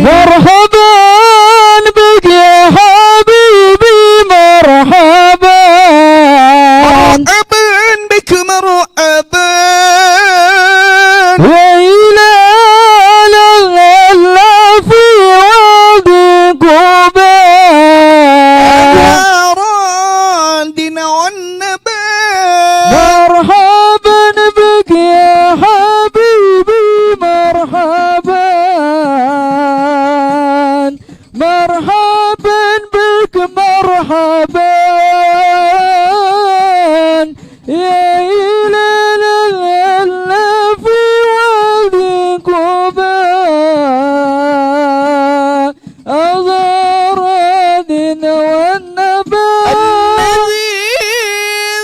مرحبا بك يا حبيبي مرحبا مرحبا بك مرحبا يا هلال الغلا في وادي قباء راندنا والنبات مرحبا بك يا حبيبي مرحبا مرحبا بك مرحبا يا هلال الغلا في وادي قباء أزار الدين والنبات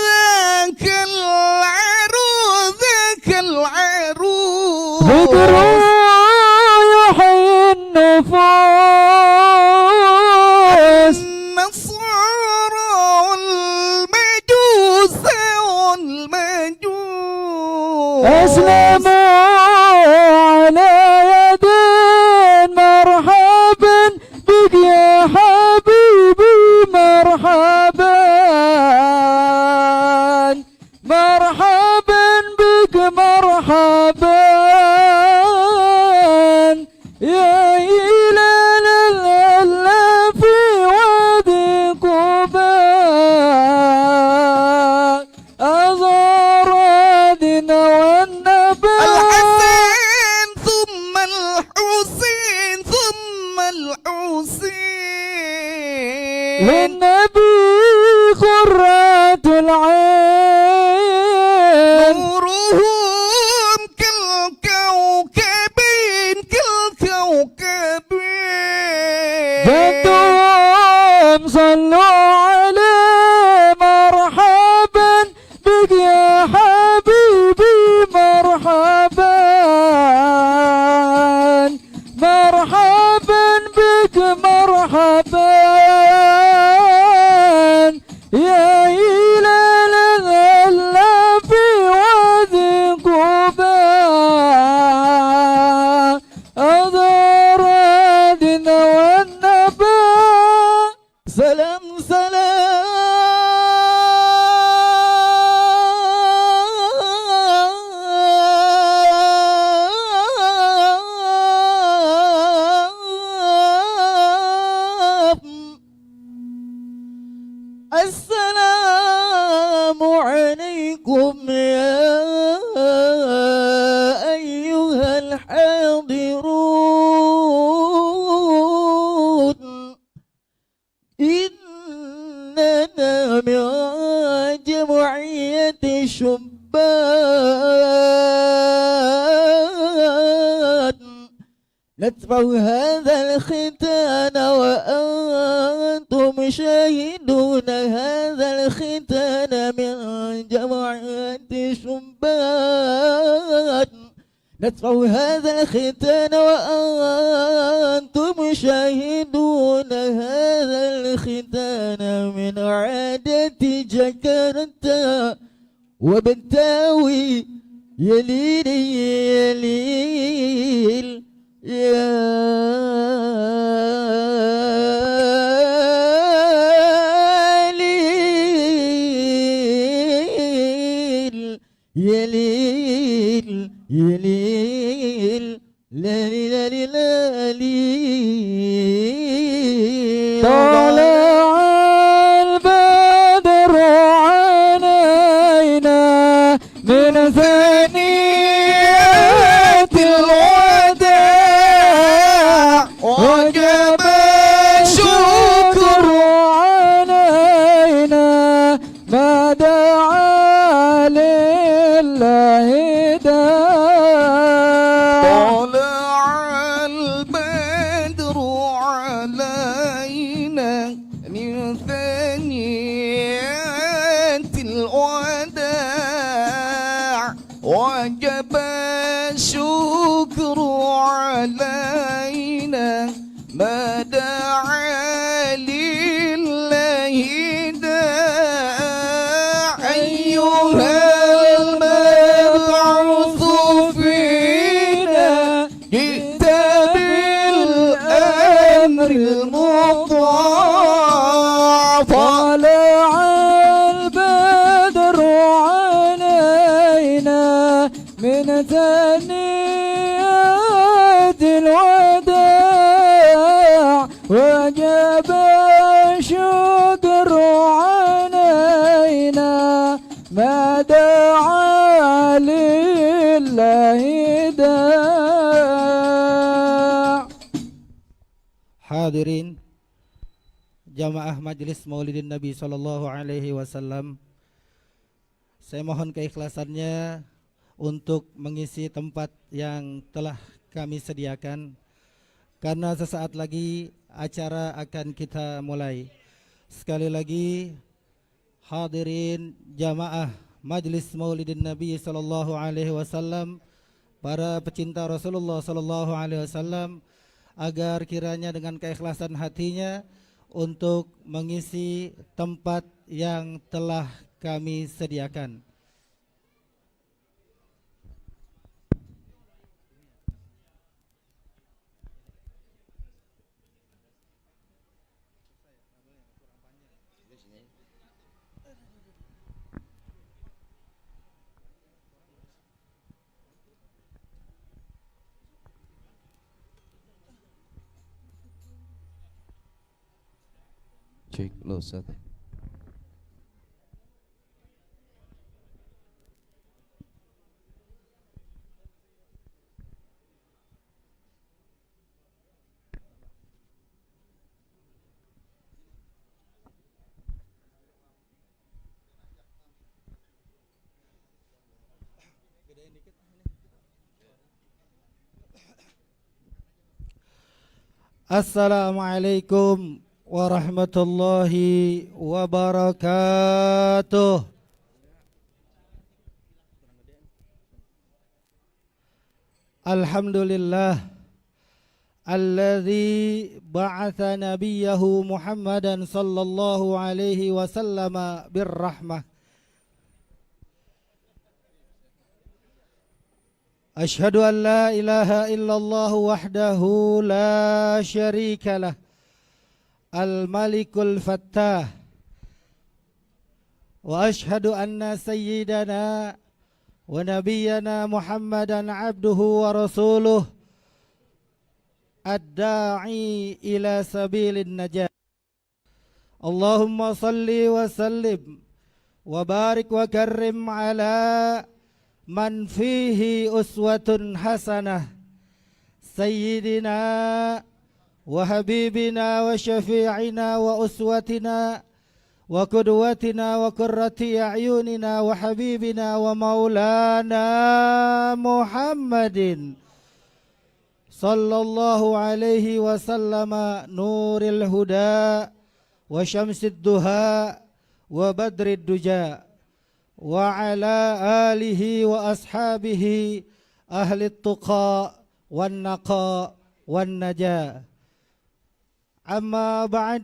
ذاك العروس ذاك العروس ذكره يحيي النفوس النصارى والمجوس والمجوس أسلموا على يدين مرحبا بك يا حبيبي مرحبا مرحبا بك مرحبا يا هلال الغلا في وادي قباء أزار الدين والنبات الحسن ثم الحسين ثم الحسين للنبي قرة العين نورهم كالكوكبين كالكوكبين جدهم صلوا عليه مرحبا بك يا حبيبي مرحبا مرحبا بك مرحبا يا هلال الغلا في وادي قباء أزار الدين والنبات سلام السلام عليكم يا أيها الحاضرون إننا من جمعية الشبان نتبع هذا الختان وأنتم شاهدون هذا الختان من جمعية الشبان نتبع هذا الختان وأنتم شاهدون هذا الختان من عادة جاكرتا وبنتاوي يليل يليل يا ليل يليل يليل ليل ليل طلع البدر علينا من ثنيات الوداع وجب الشكر علينا ما دعا لله داع طلع البدر علينا من ثنيات الوداع وجب الشكر علينا ما دعا لله داع أيها المبعوث فينا المطاع طلع البدر علينا من ثنيات الوداع وجب الشكر علينا ما دعا لله داع. Hadirin jamaah Majelis Maulidin Nabi Sallallahu Alaihi Wasallam, saya mohon keikhlasannya untuk mengisi tempat yang telah kami sediakan, karena sesaat lagi acara akan kita mulai. Sekali lagi, hadirin jamaah Majelis Maulidin Nabi Sallallahu Alaihi Wasallam, para pecinta Rasulullah Sallallahu Alaihi Wasallam, agar kiranya dengan keikhlasan hatinya untuk mengisi tempat yang telah kami sediakan. Cek lo Ustaz. Assalamualaikum warahmatullahi wabarakatuh. Alhamdulillah alladzi ba'atha nabiyahu Muhammadan sallallahu alaihi wasallam birrahmah. Ashhadu an la ilaha illallah wahdahu la syarika lah, al-malikul fattah, wa ashhadu anna sayyidana wa nabiyyana Muhammadan abduhu wa rasuluh, ad-da'i ila sabilin najah. Allahumma salli wa sallim wa barik wa karrim ala man fihi uswatun hasanah, sayyidina wa habibina wa syafi'ina wa uswatina wa qudwatina wa qurrati a'yunina wa habibina wa maulana Muhammadin sallallahu alaihi wasallam, nuril huda wa syamsid duha wa badrid duja, wa ala alihi wa ashabihi ahli tuqa wan naqa wan najah. Amma ba'd,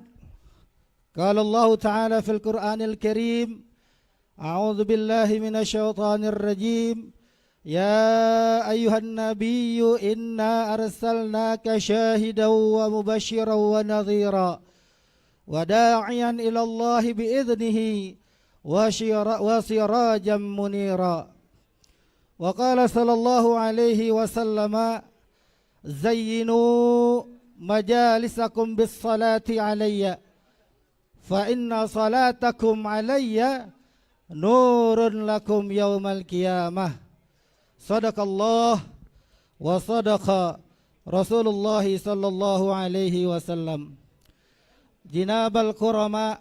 qala Allah ta'ala fil Qur'anil Karim, a'udzu billahi minasy syaithanir rajim, ya ayyuhan nabiyyu inna arsalnaka syahidan wa mubasysyiran wa nadhira wa da'iyan ila Allah bi'idnihi wa sirajan munira. Wa qala sallallahu alaihi wasallam, zayyinu majalisakum bis salati alayya fa inna salatakum alayya nurun lakum yaumal qiyamah. Sadaqallah wa sadaqa Rasulullah sallallahu alaihi wasallam. Jinabal qurama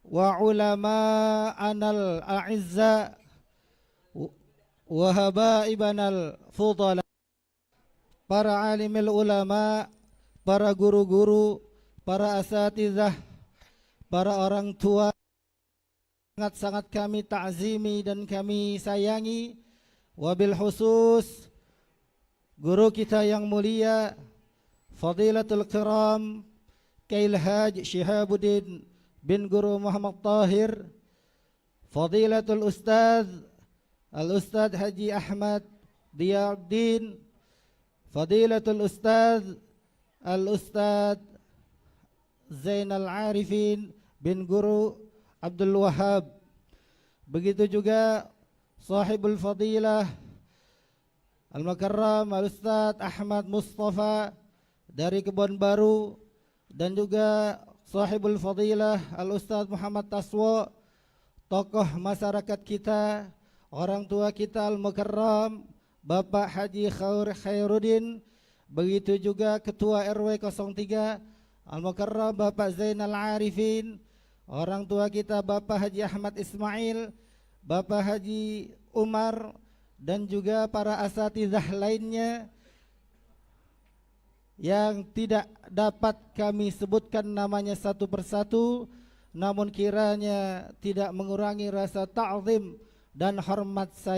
wa ulama anal a'izza wa habaibanal fudala, para alimil ulama, para guru-guru, para asatizah, para orang tua, sangat-sangat kami ta'zimi dan kami sayangi. Wabil khusus guru kita yang mulia Fadilatul Kiram Kail Haj Syihabuddin bin Guru Muhammad Tahir, Fadilatul Ustadz Al-Ustadz Haji Ahmad Diyauddin, Fadilatul Ustadz Al-Ustadz Zainal Arifin bin Guru Abdul Wahab. Begitu juga sahibul fadilah Al-Makarram Al-Ustadz Ahmad Mustafa dari Kebon Baru, dan juga sahibul fadilah Al-Ustadz Muhammad Taswo, tokoh masyarakat kita, orang tua kita Al-Mukarram Bapak Haji Khairuddin. Begitu juga Ketua RW 03 Al-Mukarram Bapak Zainal Arifin, orang tua kita Bapak Haji Ahmad Ismail, Bapak Haji Umar, dan juga para asatidzah lainnya yang tidak dapat kami sebutkan namanya satu persatu, namun kiranya tidak mengurangi rasa ta'zim dan hormat saya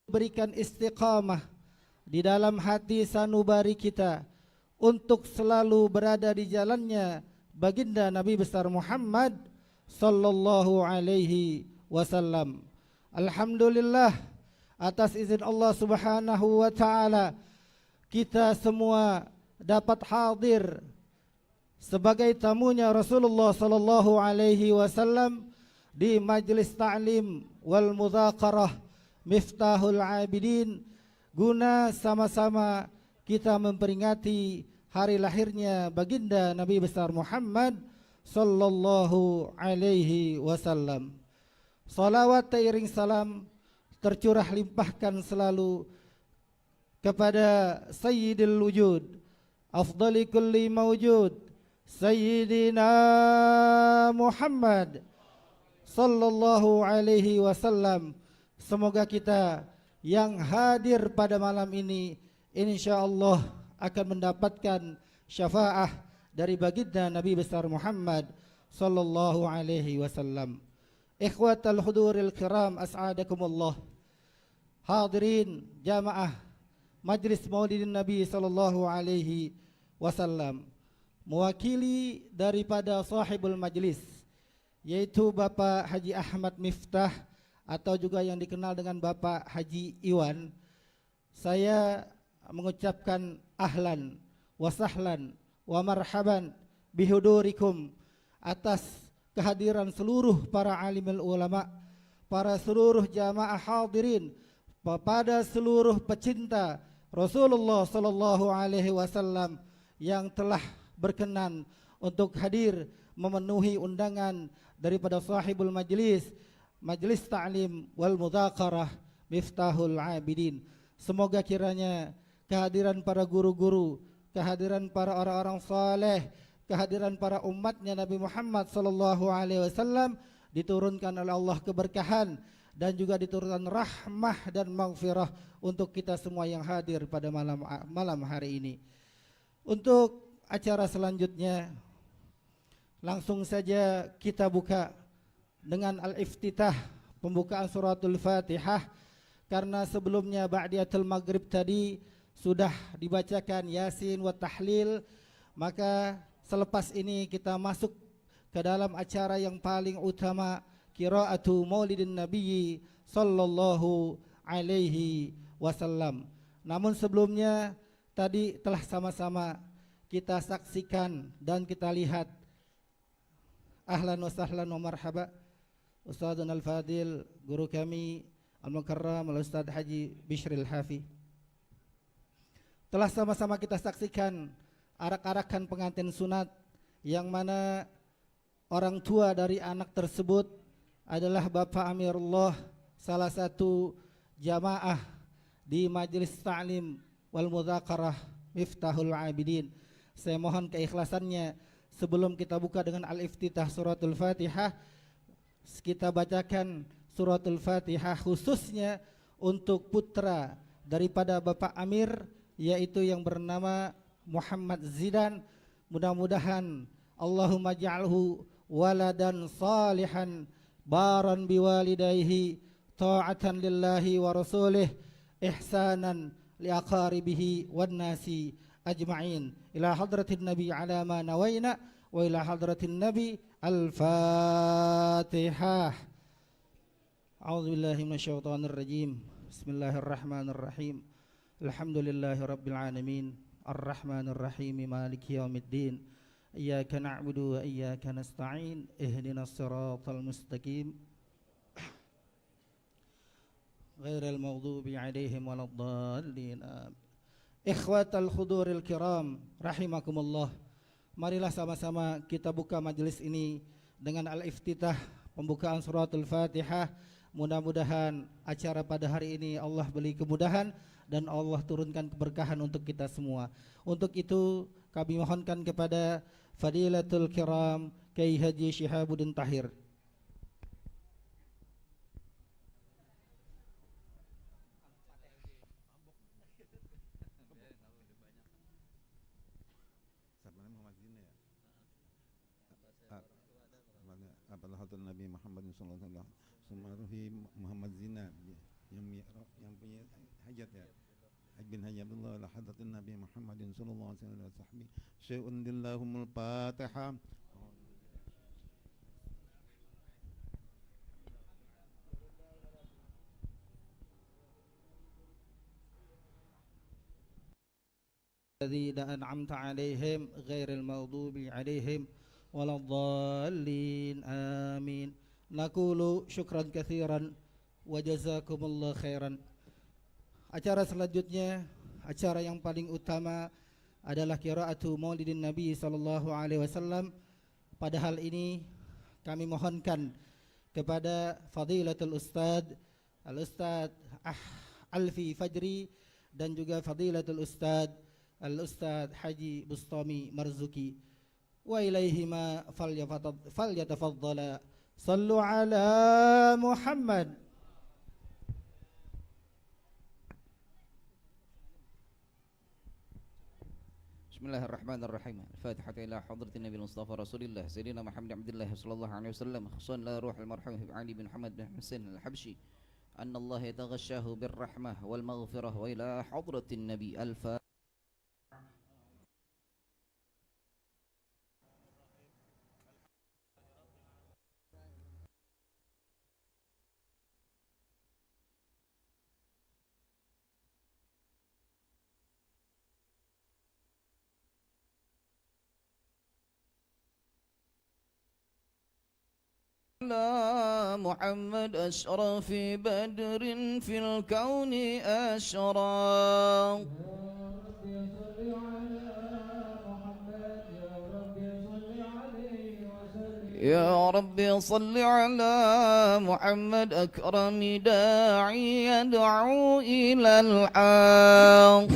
berikan istiqamah di dalam hati sanubari kita untuk selalu berada di jalannya baginda Nabi besar Muhammad sallallahu alaihi wasallam. Alhamdulillah, atas izin Allah Subhanahu wa taala kita semua dapat hadir sebagai tamunya Rasulullah sallallahu alaihi wasallam di majlis ta'lim wal mudzakarah Miftahul Abidin, guna sama-sama kita memperingati hari lahirnya baginda Nabi besar Muhammad sallallahu alaihi wasallam. Salawat teiring salam tercurah limpahkan selalu kepada Sayyidil Wujud, afdali kulli mawjud, Sayyidina Muhammad sallallahu alaihi wasallam. Semoga kita yang hadir pada malam ini insyaallah akan mendapatkan syafaah dari baginda Nabi besar Muhammad sallallahu alaihi wasallam. Ikhwatal huduril kiram, as'adakumullah. Hadirin jamaah Majlis Maulidin Nabi sallallahu alaihi wasallam, mewakili daripada sahibul majlis yaitu Bapak Haji Ahmad Miftah atau juga yang dikenal dengan Bapak Haji Iwan, saya mengucapkan ahlan wa sahlan wa marhaban bihudurikum atas kehadiran seluruh para alimul ulama, para seluruh jamaah hadirin, kepada seluruh pecinta Rasulullah sallallahu alaihi wasallam yang telah berkenan untuk hadir memenuhi undangan daripada sahibul majlis, Majlis Ta'lim wal Mudzakarah Miftahul Abidin. Semoga kiranya kehadiran para guru-guru, kehadiran para orang-orang saleh, kehadiran para umatnya Nabi Muhammad sallallahu alaihi wasallam diturunkan oleh Allah keberkahan dan juga diturunkan rahmah dan maghfirah untuk kita semua yang hadir pada malam hari ini. Untuk acara selanjutnya langsung saja kita buka dengan al-iftitah, pembukaan suratul Fatihah, karena sebelumnya ba'diyatul maghrib tadi sudah dibacakan Yasin wa tahlil, maka selepas ini kita masuk ke dalam acara yang paling utama, qiraatu Maulidin Nabi sallallahu alaihi wasallam. Namun sebelumnya tadi telah sama-sama kita saksikan dan kita lihat, ahlan wa sahlan wa marhaba Ustadzuna al-Fadil, guru kami Al-Mukarram Al-Ustadz Haji Bishril Hafi. Telah sama-sama kita saksikan arak-arakan pengantin sunat, yang mana orang tua dari anak tersebut adalah Bapak Amirullah, salah satu jamaah di Majlis Ta'lim wal Mudzakarah Miftahul Abidin. Saya mohon keikhlasannya sebelum kita buka dengan al-iftitah suratul Fatihah, kita bacakan suratul Fatihah khususnya untuk putra daripada Bapak Amir, yaitu yang bernama Muhammad Zidan. Mudah-mudahan Allahumma ja'alhu waladan salihan baran biwalidayhi ta'atan lillahi wa rasulih ihsanan liaqaribihi wan nasi ajma'in. Ila hadratin nabi ala ma nawaina wa ila hadratin nabi al-fatihah. A'udzu billahi minasyaitonir rajim. Bismillahirrahmanirrahim. Alhamdulillahi rabbil alamin. Arrahmanir rahim. Maliki yaumiddin. Iyyaka na'budu wa iyyaka nasta'in. Ihdinas siratal mustaqim. Ghairil maghdubi 'alaihim waladdallin. Ikhwatal khuduril kiram rahimakumullah. Marilah sama-sama kita buka majelis ini dengan al-iftitah, pembukaan suratul Fatihah. Mudah-mudahan acara pada hari ini Allah beri kemudahan dan Allah turunkan keberkahan untuk kita semua. Untuk itu kami mohonkan kepada Fadilatul Kiram Kiai Haji Syihabuddin Tahir. Nabi Muhammad sallallahu alaihi wasallam Muhammad Zina yang punya hajat ya. Bin Hayyabullah la hadratin Nabi Muhammad sallallahu alaihi wasallam syai'un dillahumul Fatihah. الذين أنعمت عليهم غير المغضوب عليهم ولا الضالين آمين. Naqulu syukran katsiran wa jazakumullah khairan. Acara selanjutnya, acara yang paling utama adalah qiraatu Maulidin Nabi sallallahu alaihi wasallam. Pada hal ini kami mohonkan kepada Fadilatul Ustad Al-Ustad Alfi Fajri dan juga Fadilatul Ustad Al-Ustad Haji Bustami Marzuki wa ilaihima falyatafaddala. Sallu ala Muhammad. Bismillahirrahmanirrahim. Al-Fatihah ila hadratin Nabi Mustafa Rasulillah Sayyidina Muhammad Abdullah sallallahu alaihi wasallam. Khususan la ruh al-marhum Ali bin Muhammad bin Husain al-Habsyi. Anna Allah yataghashahu bir-rahmah wal maghfirah wa ila hadratin Nabi al-Fatihah. محمد أشرف بدر في الكون أشرق. يا ربي صل على محمد أكرم داعي يدعو إلى الحق.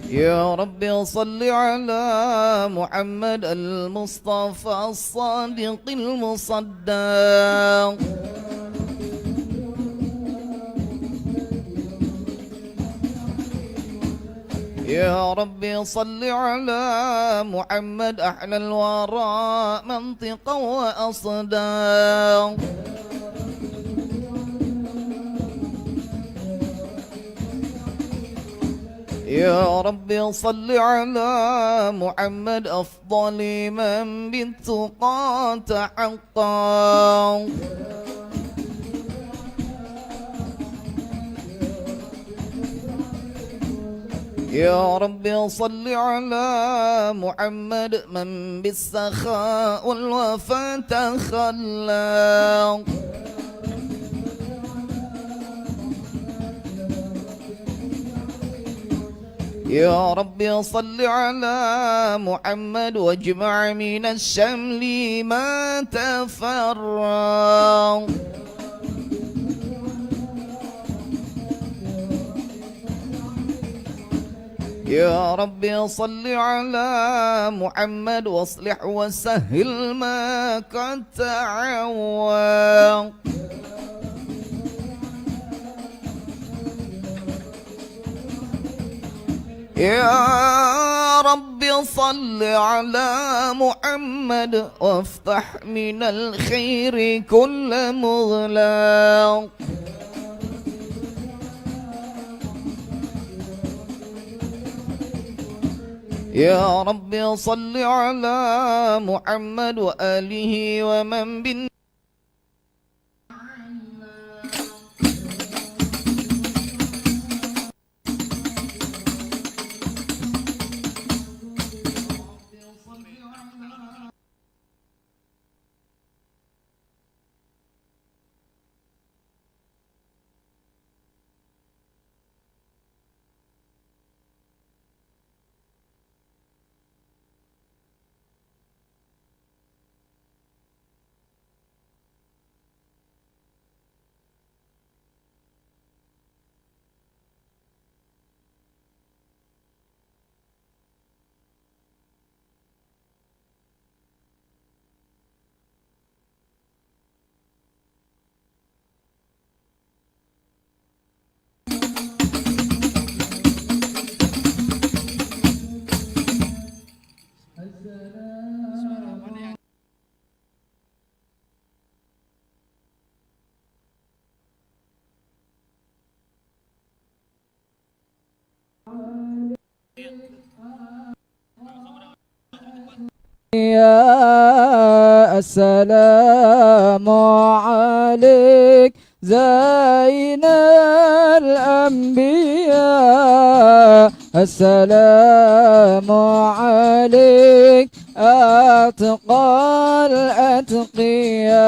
يا ربي صل على محمد المصطفى الصادق المصدق. يا ربي صل على محمد أحلى الورى منطقا وأصداق. يا ربي صل على محمد أفضل من بالتقى تحقق. يا ربي صل على محمد من بالسخاء والوفاء تخلق. يا ربي صل على محمد واجمع من الشمل ما تفرق. يا ربي صل على محمد واصلح وسهل ما قد تعوق. يا رب صل على محمد وافتح من الخير كل مغلاق. يا رب صل على محمد وآله ومن بن يا السلام عليك زين الأنبياء، السلام عليك أتقى الأتقياء.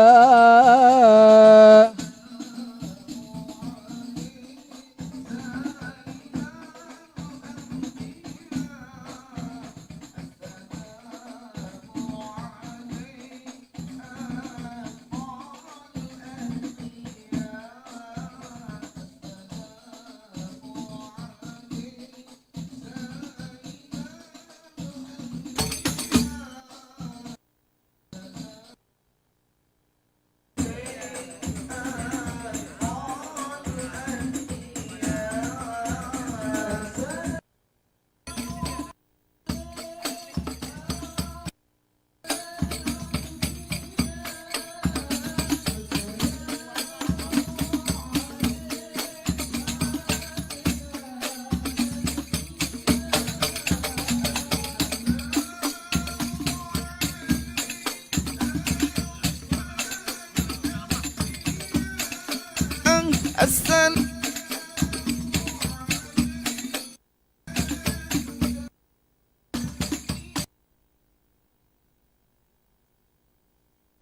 السلام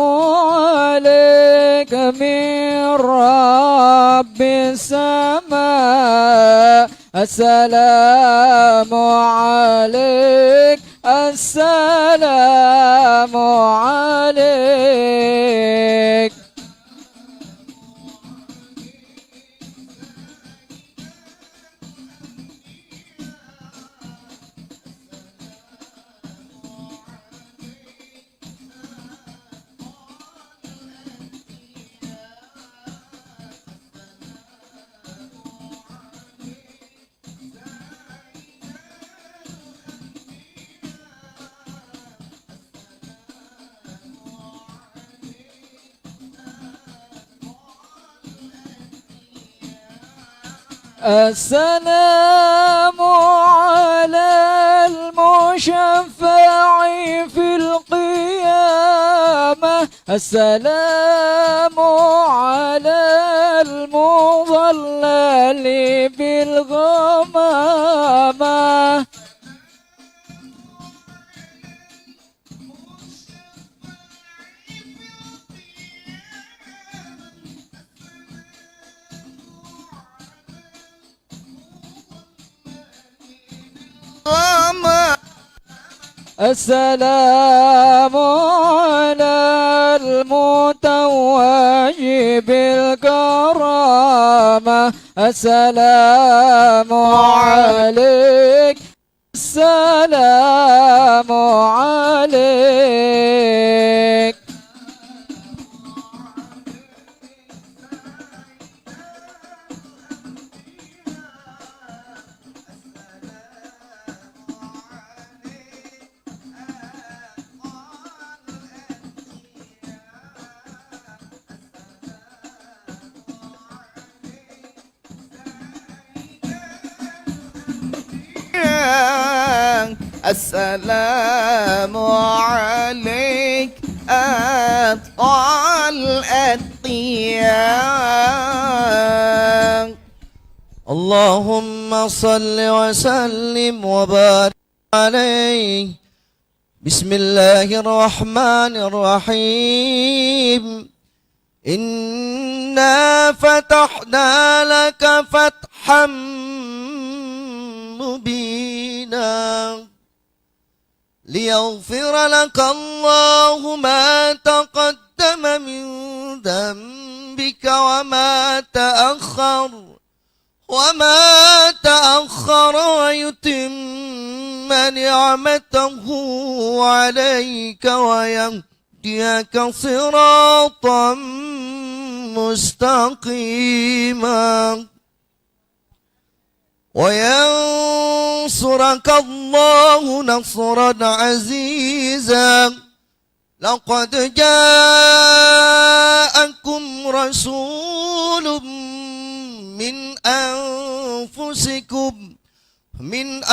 عليك من رب السماء، السلام عليك، السلام عليك. السلام على المشفع في القيامة، السلام على المضلل بالغمامة. السلام على المتوج بالكرامة، السلام عليك، السلام عليك. السلام عليك أطال الأتقياء. اللهم صل وسلم وبارك عليه. بسم الله الرحمن الرحيم. إنا فتحنا لك فتحا مبينا ليغفر لك الله ما تقدم من ذنبك وما تأخر ويتم نعمته عليك ويهديك صراطا مستقيما وينصرك الله نصرا عزيزا. لقد جاءكم رسول من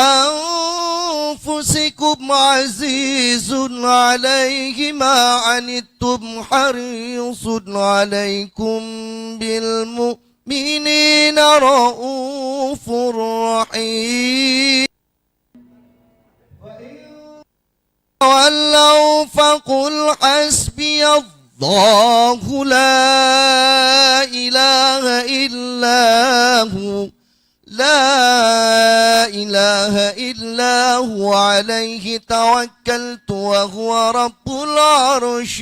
أنفسكم عزيز عليه ما عنتم حريص عليكم بالمؤمنين رؤوف رحيم. ولوا فقل حسبي الله لا إله إلا هو عليه توكلت وهو رب العرش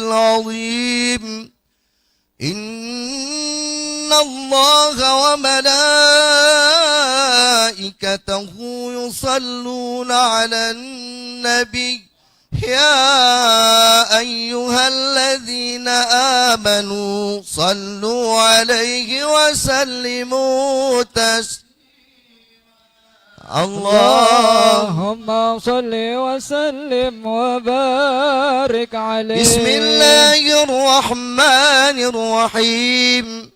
العظيم. إن الله وملائكته يصلون على النبي يا أيها الذين آمنوا صلوا عليه وسلموا تسليما. اللهم صل وسلم وبارك عليه. بسم الله الرحمن الرحيم.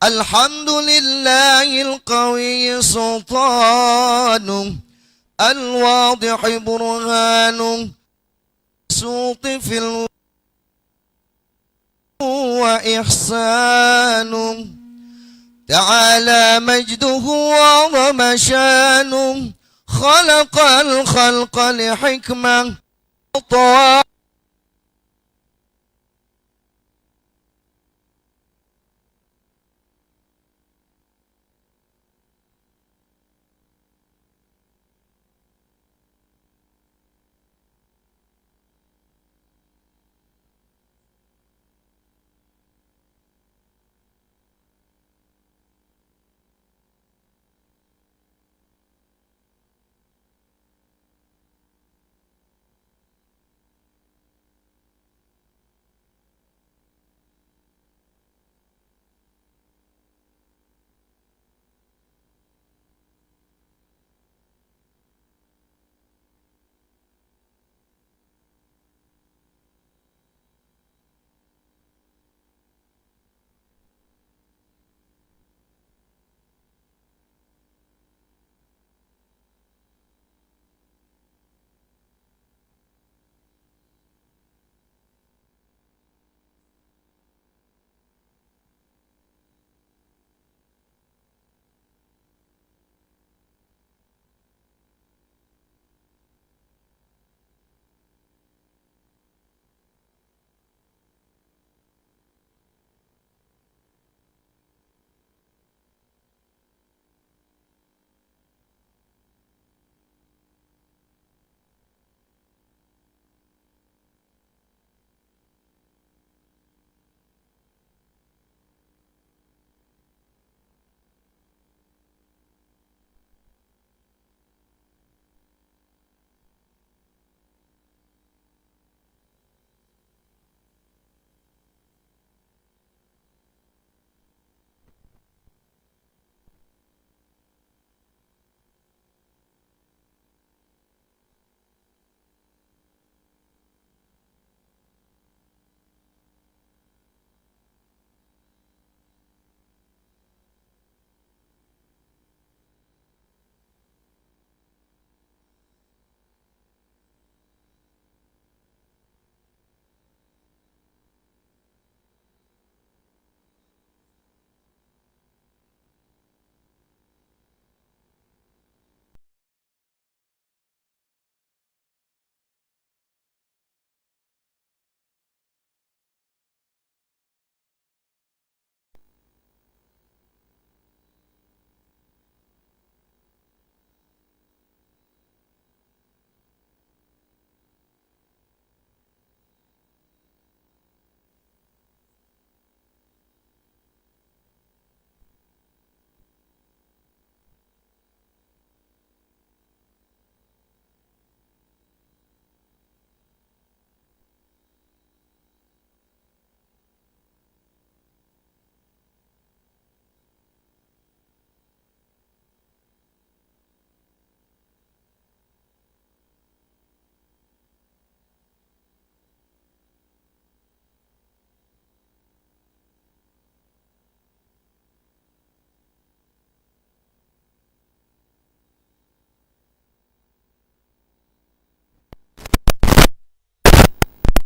الحمد لله القوي سلطانه الواضح برهانه السوط في وإحسانه تعالى مجده وعظم شانه خلق الخلق لحكمة وطاعة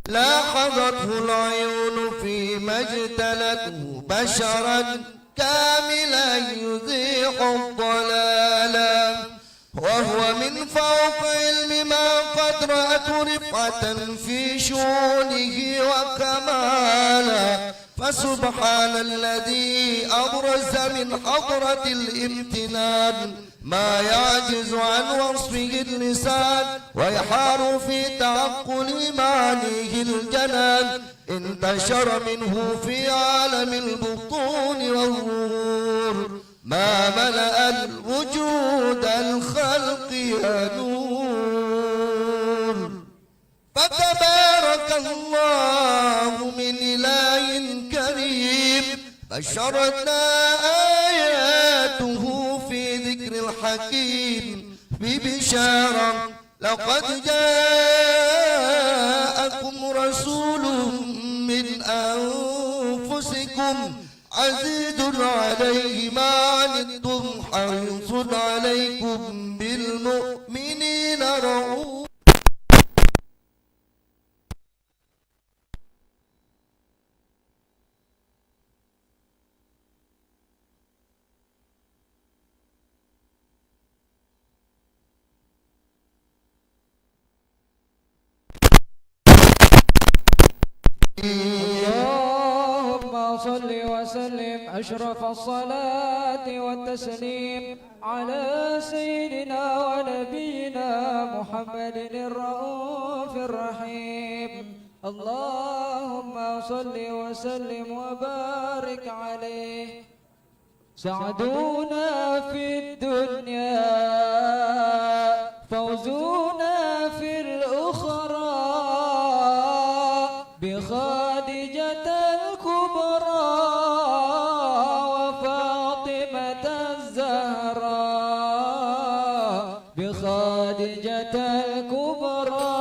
لاحظته العيون فيما اجتلته بشرا كاملا يزيح الضلالا، وهو من فوق علم ما قد رأت رفعة في شؤونه وكمالا. فسبحان الذي أبرز من حضرة الامتنان ما يعجز عن وصفه اللسان، ويحار في تعقل معانيه الجنان. انتشر منه في عالم البطون والظهور ما ملأ الوجود الخلق يا نور. فتبارك الله من إله كريم بشرتنا آياته في ذكر الحكيم ببشارة. لقد جاءكم رسول من أنفسكم عزيز عليه ما عنتم حريص عليكم بالمؤمنين رؤوف. اللهم صل وسلم أشرف الصلاة والتسليم على سيدنا ونبينا محمد الرؤوف الرحيم. اللهم صل وسلم وبارك عليه. سعدونا في الدنيا فوزونا في الأخرى بخادجة الكبرى وفاطمة الزهراء، بخادجة الكبرى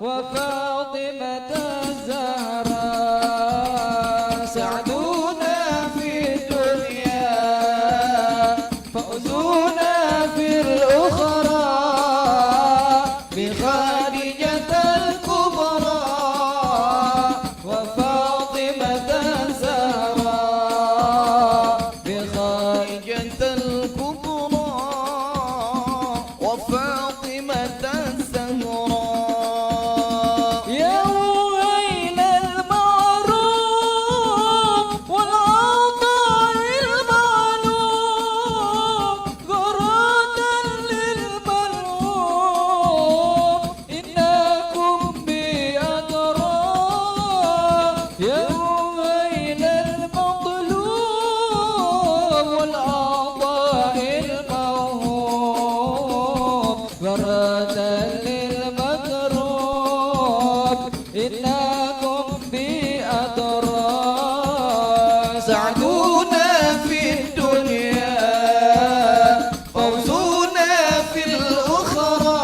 وفاطمة الزهراء. سعدونا في الدنيا فوزونا في الأخرى بخادجة الكبرى وفاطمة الزهراء، بخادجة الكبرى وفاطمة الزهراء. يا ويل المعروف والعطاء المعلوم غرادا للملعون إنكم بأدرار. يا ويل المظلوم والعطاء الموهوب غرادا للمكروب إنكم بأدرار. سعدونا في الدنيا فوزونا في الأخرى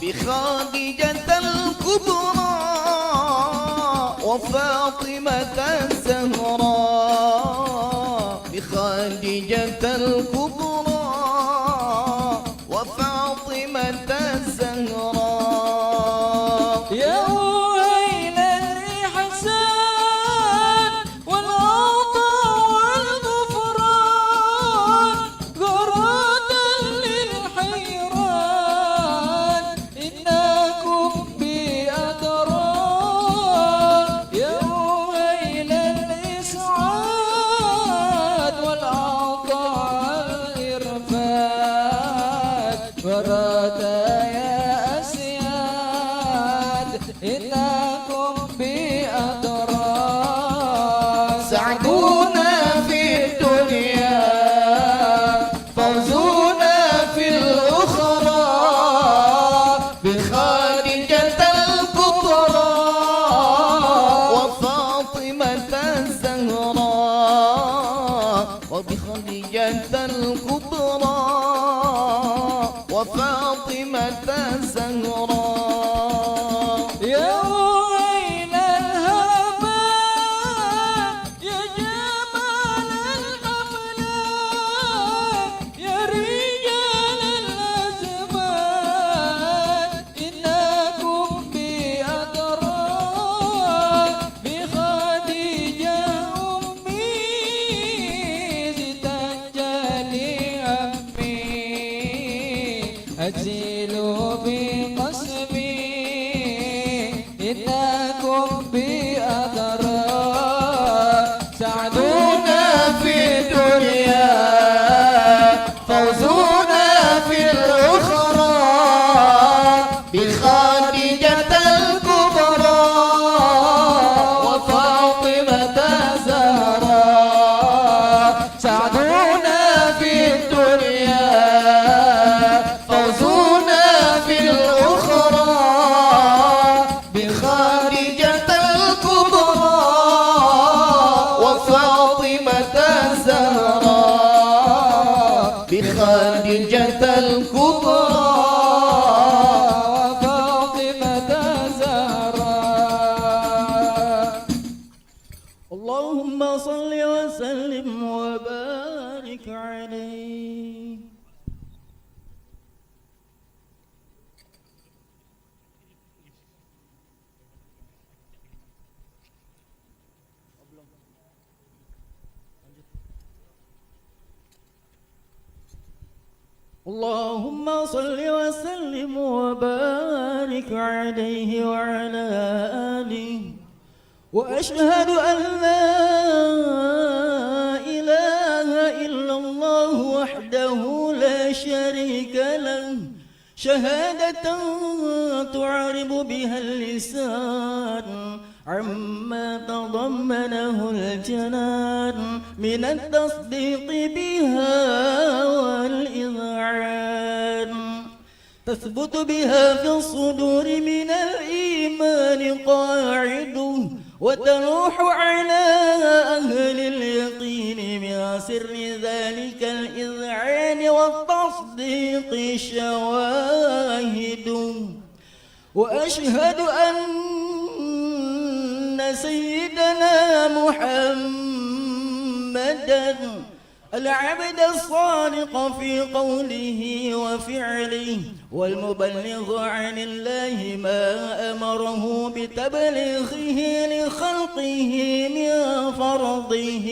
بخادجة الكبرى وفاطمة الزهراء، بخادجة الكبرى وفاطمة الزهراء. يا ويل الإحسان والعطاء والغفران غرادا للحيران إنكم بأدرار. يا ويل لكم بأثرا سعدونا في الدنيا فوزونا في الأخرى بخادجة الكبرى وفاطمة الزهراء سعدونا في الدنيا فوزونا في الأخرى بخادجة الكبرى وفاطمة الزهراء بخادجة الكبرى وفاطمة الزهراء اللهم صل وسلم وبارك عليه. اللهم صل وسلم وبارك عليه وعلى آله. وأشهد أن لا إله إلا الله وحده لا شريك له شهادة تعرب بها اللسان عما تضمنه الجنان من التصديق بها والإذعان تثبت بها في الصدور من الإيمان قاعده وتلوح على أهل اليقين من سر ذلك الإذعان والتصديق شواهد. وأشهد أن سيدنا محمدًا العبد الصادق في قوله وفعله والمبلغ عن الله ما أمره بتبليغه لخلقه من فرضه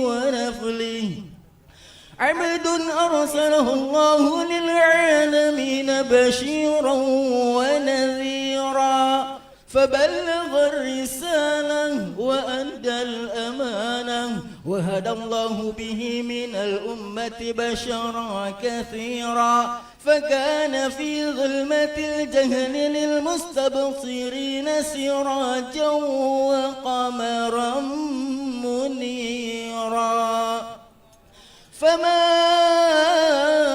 ونفله عبد أرسله الله للعالمين بشيرا ونذيرا فبلغ الرسالة وأدى الأمانة وهدى الله به من الأمة بشرا كثيرا فكان في ظلمة الجهل للمستبصرين سراجا وقمرا منيرا فما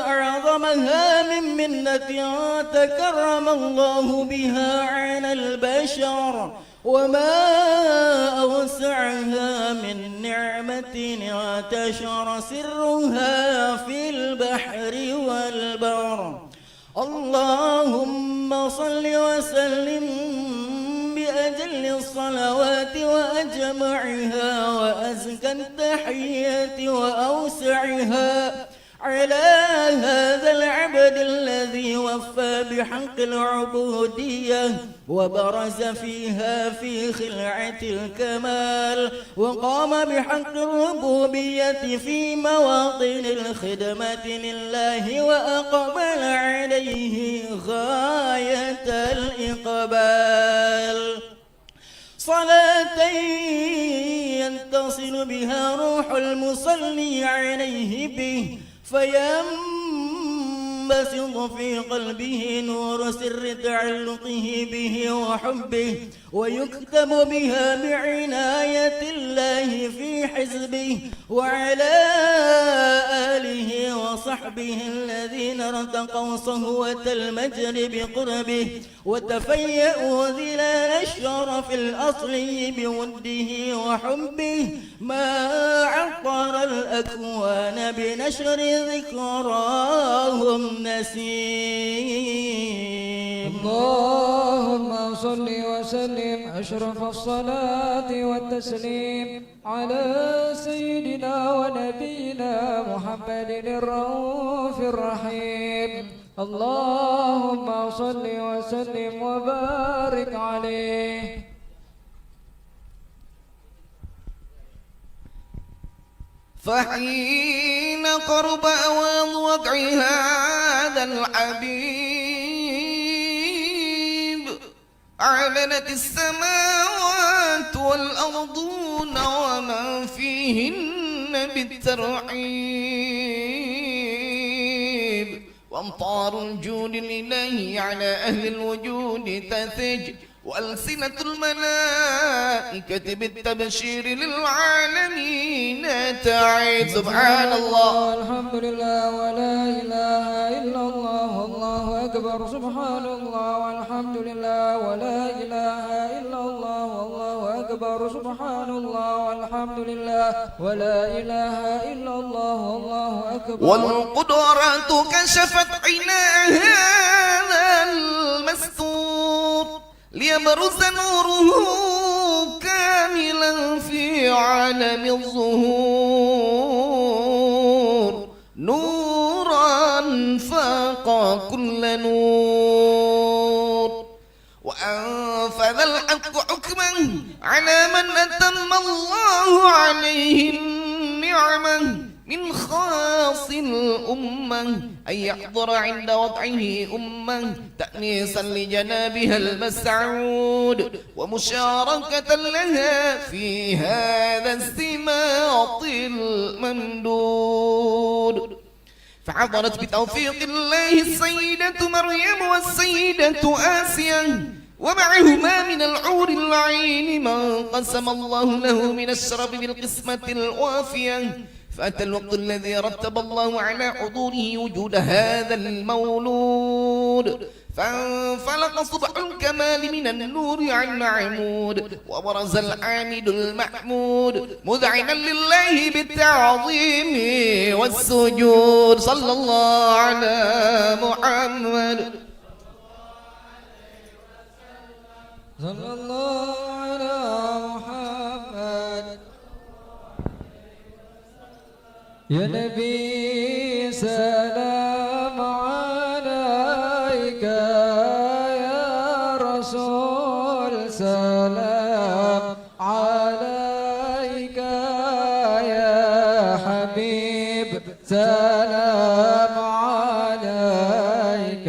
أعظمها من منة تكرم الله بها على البشر وما أوسعها من نعمة انتشر سرها في البحر والبر. اللهم صل وسلم بأجل الصلوات وأجمعها وأزكى التحيات وأوسعها على هذا العبد الذي وفى بحق العبودية وبرز فيها في خلعة الكمال وقام بحق الربوبية في مواطن الخدمة لله وأقبل عليه غاية الإقبال. صلاة يتصل بها روح المصلي عليه به فينبسط في قلبه نور سر تعلقه به وحبه ويكتب بها بعناية الله في حزبه وعلى آله وصحبه الذين ارتقوا صهوة المجد بقربه وتفيأوا ظلال الشرف الأصلي بوده وحبه ما عطر الأكوان بنشر ذكراهم نسيم. اللهم صل وسلم أشرف الصلاة والتسليم على سيدنا ونبينا محمد الرؤوف الرحيم. اللهم صل وسلم وبارك عليه. فحين قرب أوان وقع هذا الحبيب أعلنت السماوات والأرضون وما فيهن بالترحيب وأمطار الجود الإلهي على أهل الوجود تثج وألسنة الملائكة بالتبشير للعالمين تعيد سبحان الله الحمد لله ولا إله إلا الله والله أكبر سبحان الله والحمد لله ولا إله إلا الله والله أكبر سبحان الله والحمد لله ولا إله إلا الله والله أكبر والقدرة كشفت عناء هذا المستور ليبرز نوره كاملا في عالم الظهور نورا فاق كل نور وأنفذ الحق حكما على من أتم الله عليه النعمة من خاص الأمة أن يحضر عند وضعه أمة تأنيسا لجنابها المسعود ومشاركة لها في هذا السماط الممدود فحضرت بتوفيق الله السيدة مريم والسيدة آسيا ومعهما من العور العين من قسم الله له من الشرب بالقسمة الوافية فأتى الوقت الذي رتب الله على حضوره وجود هذا المولود فانفلق صبح الكمال من النور عن عمود وبرز العامد المحمود مذعنا لله بالتعظيم والسجود صلى الله على محمد صلى الله على محمد يا نبي سلام عليك يا رسول سلام عليك يا حبيب سلام عليك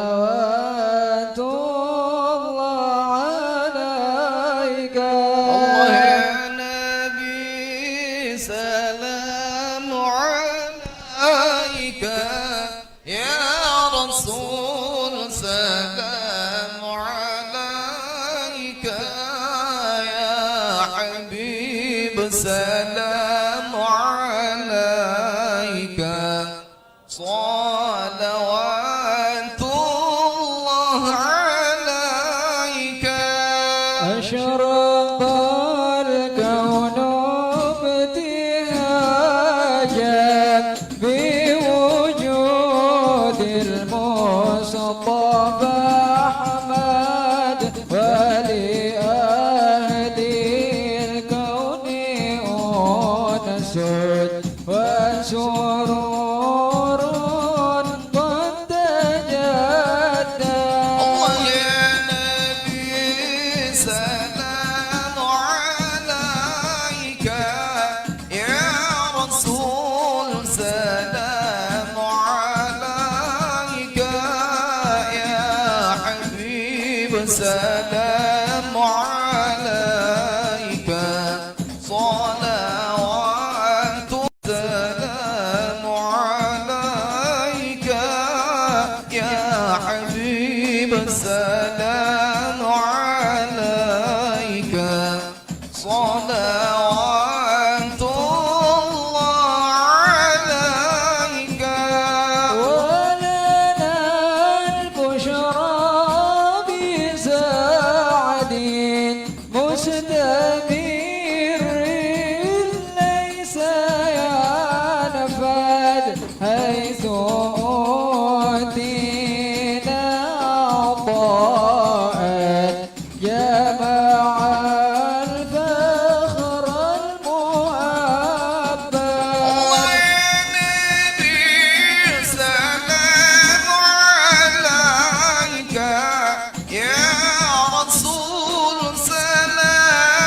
صلوات الله عليك الله يا نبي سلام عليك يا رسول سلام عليك يا حبيب سلام عليك صلوات الله عليك أشرق الكون ابتهاجا بوجود المصطفى أحمد ولأهل الكون أنس وسرور قد تجدد الله يا نبي سلام عليك يا رسول سلام عليك يا حبيب سلام عليك صلوات السلام عليك يا حبيب السلام عليك صلوات الله عليك ولنا البشرى بسعد مستبير ليس ينفد حيث أوتينا عطاء جمع الفخر المؤبد الله يا نبي سلام عليك يا رسول سلام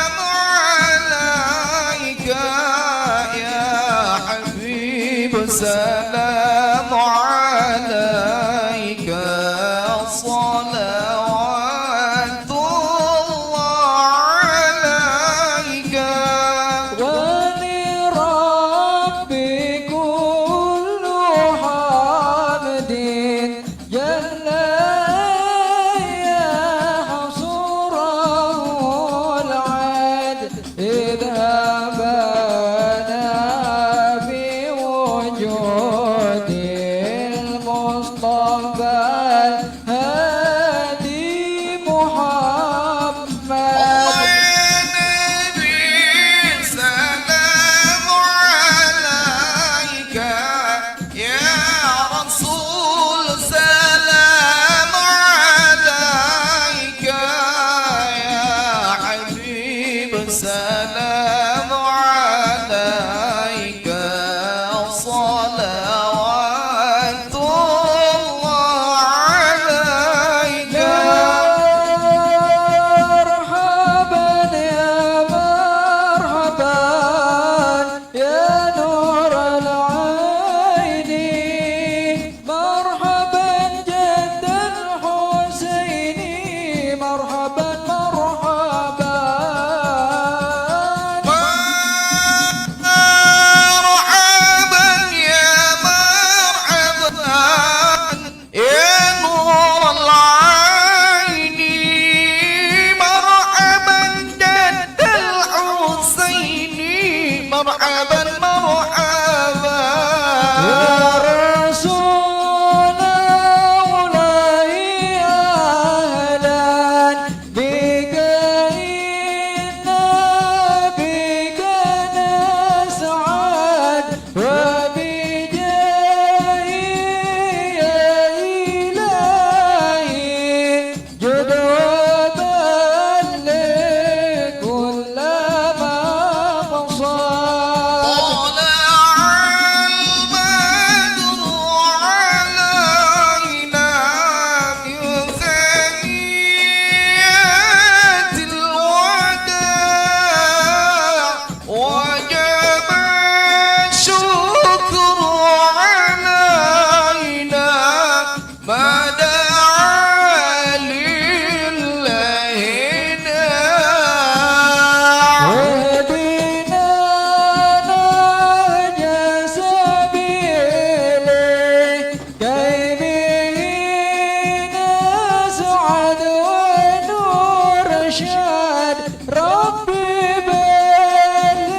أشهد ربي بلغنا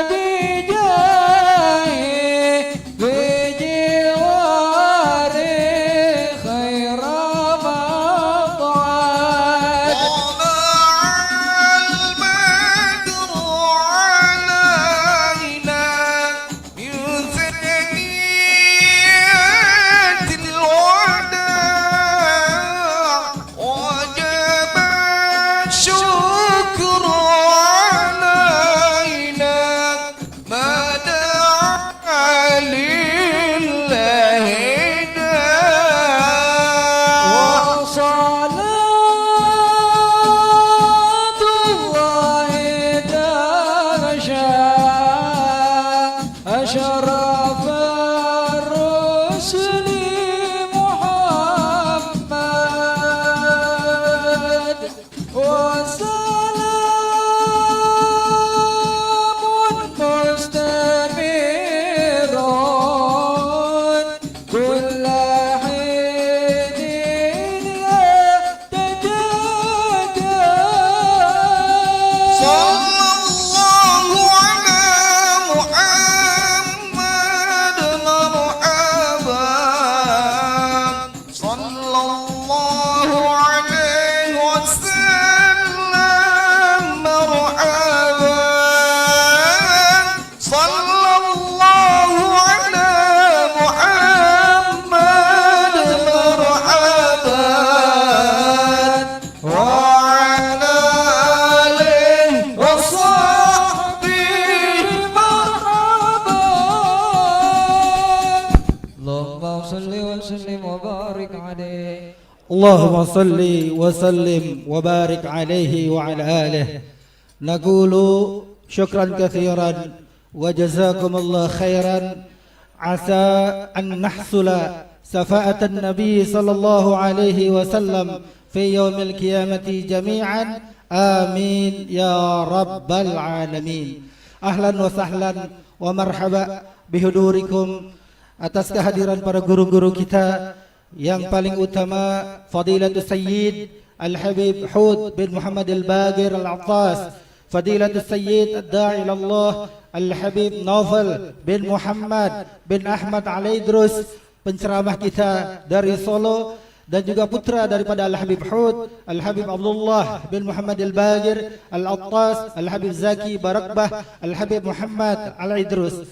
بجاهه بجوار خير مطعم أشرف الرسل محمد وسلام مستمر كل حين يتجدد اللهم صل وسلم وبارك عليه وعلى آله. نقول شكرا كثيرا وجزاكم الله خيرا. عسى أن نحصل شفاعة النبي صلى الله عليه وسلم في يوم القيامة جميعا. آمين يا رب العالمين. أهلا وسهلا ومرحبا bihudurikum. Atas kehadiran para guru-guru kita yang paling utama Fadilatul Sayyid Al-Habib Hud bin Muhammad Al-Bagir Al-Attas, Fadilatul Sayyid Ad-Da'i Ilallah Al-Habib Naufal bin Muhammad bin Ahmad Al-Idrus, penceramah kita dari Solo, dan juga putra daripada Al-Habib Hud, Al-Habib Abdullah bin Muhammad Al-Bagir Al-Attas, Al-Habib Zaki Barakbah, Al-Habib Muhammad Al-Idrus.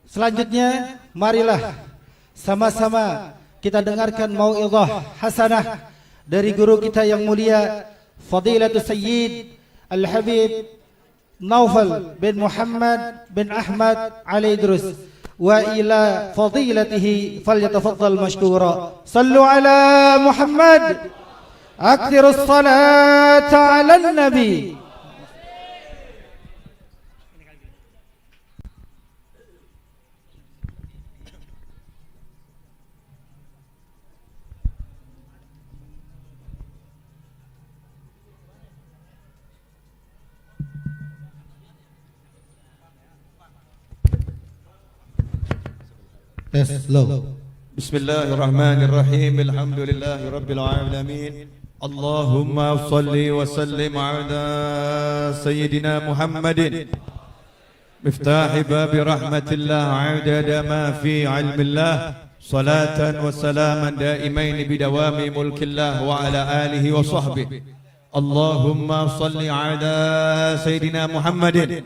Selanjutnya marilah sama-sama kita dengarkan mau'izah hasanah dari guru kita yang mulia Fadilatul Sayyid Al-Habib Naufal bin Muhammad bin Ahmad Al-Idrus. Wa ila fadilatihi falyatafaddal mashkura. Sallu ala Muhammad, akthirus salata ala nabi. بسم الله الرحمن الرحيم. الحمد لله رب العالمين. اللهم صل وسلم على سيدنا محمد مفتاح باب رحمة الله عدد ما في علم الله، صلاة وسلاما دائمين بدوام ملك الله وعلى آله وصحبه. اللهم صل على سيدنا محمد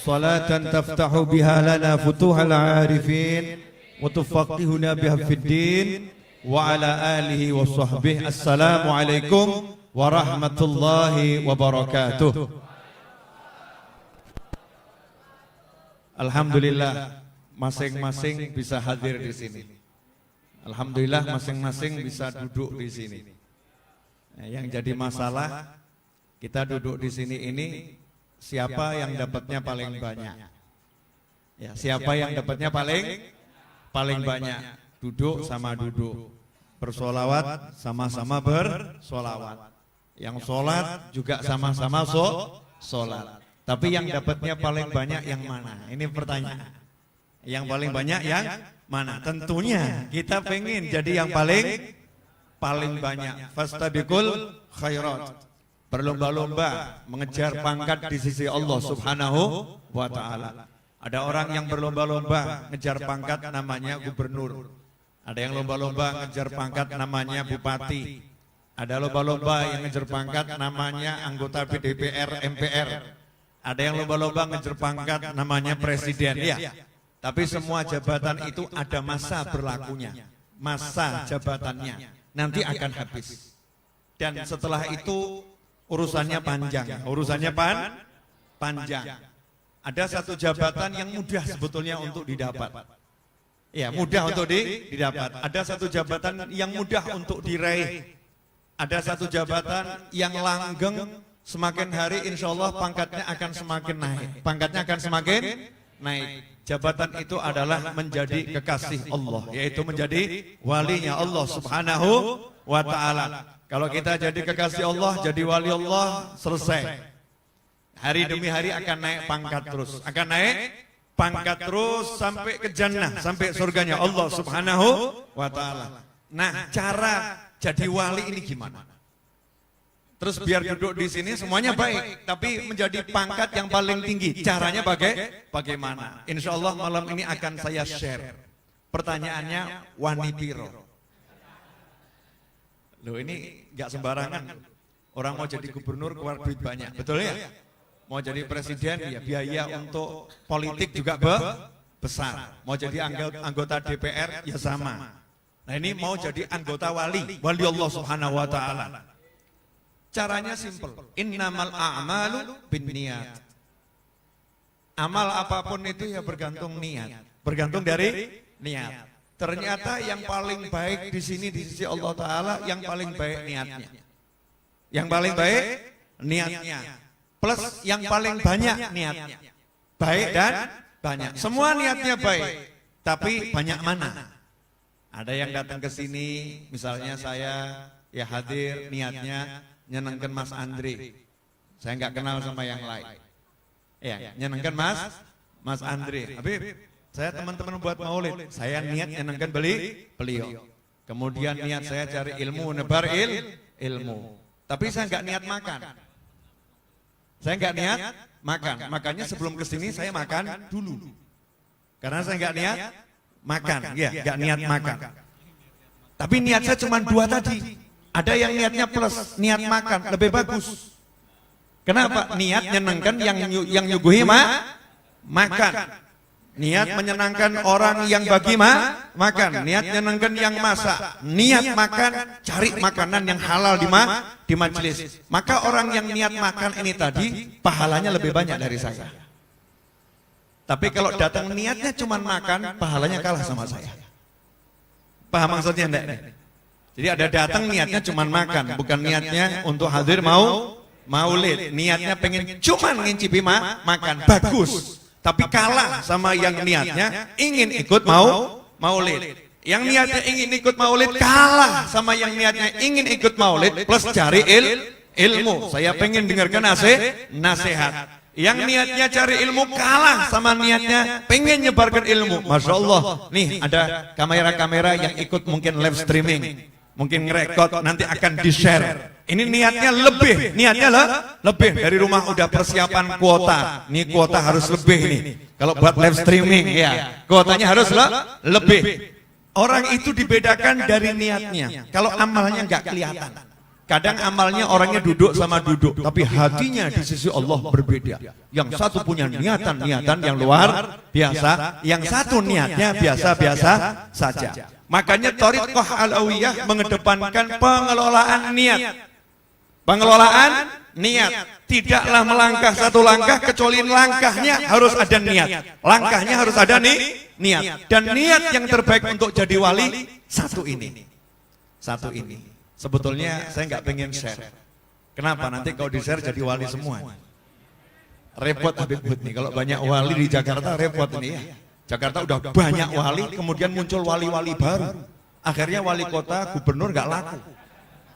صلاة تفتح بها لنا فتوح العارفين وتفقهنا بها في الدين وعلى آله وصحبه. السلام عليكم ورحمة الله وبركاته. Alhamdulillah masing-masing bisa hadir di sini. Alhamdulillah masing-masing bisa duduk di sini. Yang jadi masalah kita duduk di sini ini, siapa yang dapatnya paling banyak? Ya, siapa yang dapatnya paling banyak? Duduk sama duduk, bersolawat sama-sama bersolawat, yang sholat juga sama-sama sholat. Tapi yang dapatnya paling banyak yang mana? Ini pertanyaan. Yang paling banyak yang mana? Tentunya kita pengen jadi yang paling paling banyak. Fastabiqul khairat. Berlomba-lomba mengejar pangkat di sisi Allah Subhanahu wa taala. Ada orang yang berlomba-lomba ngejar pangkat namanya gubernur. Ada yang lomba-lomba ngejar pangkat namanya bupati. Ada lomba-lomba yang ngejar pangkat namanya anggota DPR, MPR. Ada yang lomba-lomba ngejar pangkat namanya presiden. Ya. Tapi semua jabatan itu ada masa berlakunya. Masa jabatannya nanti akan habis. Dan setelah itu urusannya panjang. Urusannya panjang. Ada satu jabatan yang mudah sebetulnya untuk didapat. Ya, mudah untuk didapat. Ada satu jabatan yang mudah untuk diraih. Ada satu jabatan yang langgeng, semakin hari insya Allah pangkatnya akan semakin naik. Pangkatnya akan semakin naik. Jabatan itu adalah menjadi kekasih Allah, yaitu menjadi walinya Allah Subhanahu wa ta'ala. Kalau kita jadi kekasih Allah, jadi wali Allah, selesai. Hari demi hari akan naik pangkat terus. Akan naik pangkat terus sampai ke jannah, sampai surganya Allah Subhanahu wa ta'ala. Nah, cara jadi wali ini gimana? Terus biar duduk di sini semuanya baik, tapi menjadi pangkat yang paling tinggi. Caranya bagaimana? Insya Allah malam ini akan saya share. Pertanyaannya wani piro. Loh ini nggak sembarangan. Orang mau jadi gubernur keluar duit banyak, betul ya? Mau jadi presiden ya biaya untuk politik juga besar. Mau jadi anggota DPR ya sama. Nah ini mau jadi anggota wali Allah Subhanahu wa ta'ala. Caranya simple. Innamal a'malu binniyat. Amal apapun itu ya bergantung niat. Bergantung dari niat. Ternyata yang paling baik di sini di sisi Allah Ta'ala, yang paling baik niatnya. Yang paling baik niatnya. Plus yang paling banyak niatnya. Baik dan banyak. Semua niatnya baik. Tapi banyak mana? Ada yang datang ke sini, misalnya saya ya hadir niatnya nyenengkan Mas Andri. Saya nggak kenal sama yang lain. Ya, nyenengkan Mas Andri. Habib, saya teman-teman buat maulid, saya niat nyenengkan beliau. Kemudian niat saya cari ilmu, nebar ilmu. Tapi saya nggak niat makan. Saya nggak niat makan. Makanya sebelum kesini saya makan dulu. Karena saya nggak niat makan, ya nggak niat makan. Tapi niat saya cuma 2 tadi. Ada yang niatnya plus, niat makan lebih bagus. Kenapa? Niat nyenengkan yang nyuguhi makan. Niat menyenangkan orang yang bagi makan. Niat menyenangkan yang masak. Niat makan, cari makanan yang halal di majelis. Maka orang yang niat makan ini tadi pahalanya lebih banyak dari saya. Tapi kalau datang niatnya cuma makan, pahalanya kalah sama saya. Paham maksudnya enggak? Jadi ada datang niatnya cuma makan, bukan niatnya untuk hadir maulid. Niatnya pengen cuma ngincipi makan, bagus. Tapi kalah sama yang niatnya ingin ikut maulid. Yang niatnya ingin ikut maulid kalah sama yang niatnya ingin ikut maulid plus cari ilmu. Saya pengen dengarkan nasihat. Yang niatnya cari ilmu kalah sama niatnya pengen nyebarkan ilmu. Masya Allah. Nih ada kamera-kamera yang ikut mungkin live streaming. Mungkin ngerekod nanti akan di-share. Ini niatnya lebih dari rumah udah persiapan kuota. Ini kuota harus lebih nih. Kalau buat live streaming ya, kuotanya harus lebih. Orang itu dibedakan dari niatnya. Kalau amalnya nggak kelihatan. Kadang amalnya orangnya duduk sama duduk, tapi hatinya di sisi Allah berbeda. Yang satu punya niatan yang luar biasa, yang satu niatnya biasa-biasa saja. Makanya Thariqah Alawiyah mengedepankan pengelolaan niat. Pengelolaan niat. Tidaklah melangkah satu langkah kecuali langkahnya harus ada niat. Langkahnya harus ada niat. Dan niat yang terbaik untuk jadi wali satu ini. Satu ini. Sebetulnya saya nggak pengen share. Kenapa? Nanti kalau di-share jadi wali semua. Repot Habib Bud nih. Kalau banyak wali di Jakarta repot ini ya. Jakarta udah banyak wali, kemudian muncul wali-wali baru. Akhirnya wali kota, gubernur nggak laku.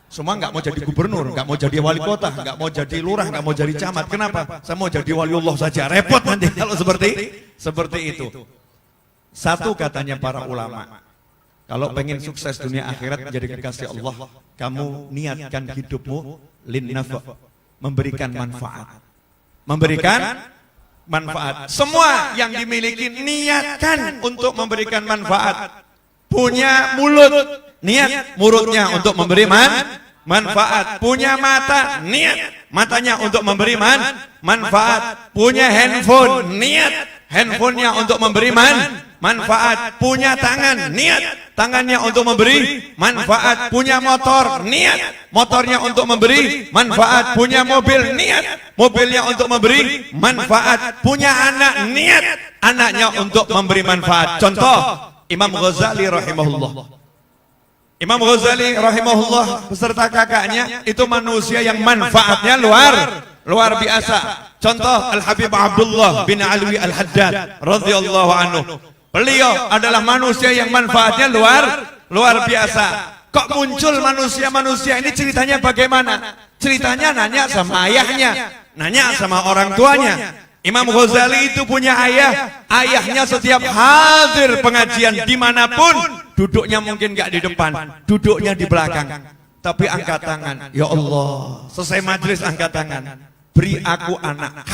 Semua nggak mau jadi gubernur, nggak mau jadi wali kota, nggak mau jadi lurah, nggak mau jadi camat. Kenapa? Saya mau jadi waliullah saja. Repot nanti kalau seperti itu. Satu katanya para ulama, Kalau pengen sukses dunia akhirat menjadi kekasih Allah, kamu niatkan hidupmu linnafa, memberikan manfaat. Memberikan manfaat. Semua yang dimiliki niatkan untuk memberikan manfaat. Punya mulut, niat mulutnya untuk memberi manfaat. Punya mata, niat matanya untuk memberi manfaat. Punya handphone, niat handphonenya untuk memberi manfaat. Punya tangan, niat tangannya untuk memberi manfaat. Punya motor, niat motornya untuk memberi manfaat. Punya mobil, niat mobilnya untuk memberi manfaat. Punya anak, niat anaknya untuk memberi manfaat. Contoh Imam Ghazali rahimahullah. Imam Ghazali rahimahullah beserta kakaknya itu manusia yang manfaatnya luar biasa. Contoh Al-Habib Abdullah bin Alwi Al-Haddad radhiyallahu anhu. Beliau adalah manusia yang manfaatnya luar biasa. Kok muncul manusia-manusia ini, ceritanya bagaimana? Ceritanya nanya sama ayahnya, nanya sama orang tuanya. Imam Ghazali itu punya ayah. Ayahnya setiap hadir pengajian dimanapun, duduknya mungkin gak di depan, duduknya di belakang. Tapi angkat tangan, ya Allah, selesai majelis angkat tangan. Beri aku anak,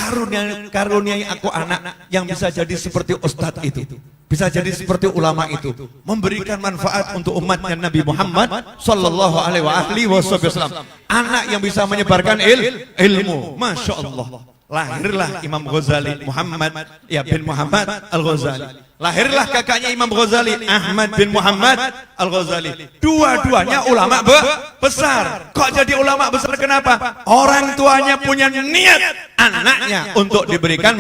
karuniai aku anak yang bisa jadi seperti ustadz itu, bisa jadi seperti ulama itu, memberikan manfaat untuk umatnya Nabi Muhammad sallallahu alaihi wasallam. Anak yang bisa menyebarkan ilmu, masya Allah. Lahirlah Imam Ghazali Muhammad bin Muhammad Al-Ghazali. Lahirlah kakaknya Imam Ghazali, Ahmad bin Muhammad Al-Ghazali. Dua-duanya ulama besar. Kok jadi ulama besar, kenapa? Orang tuanya punya niat anaknya untuk diberikan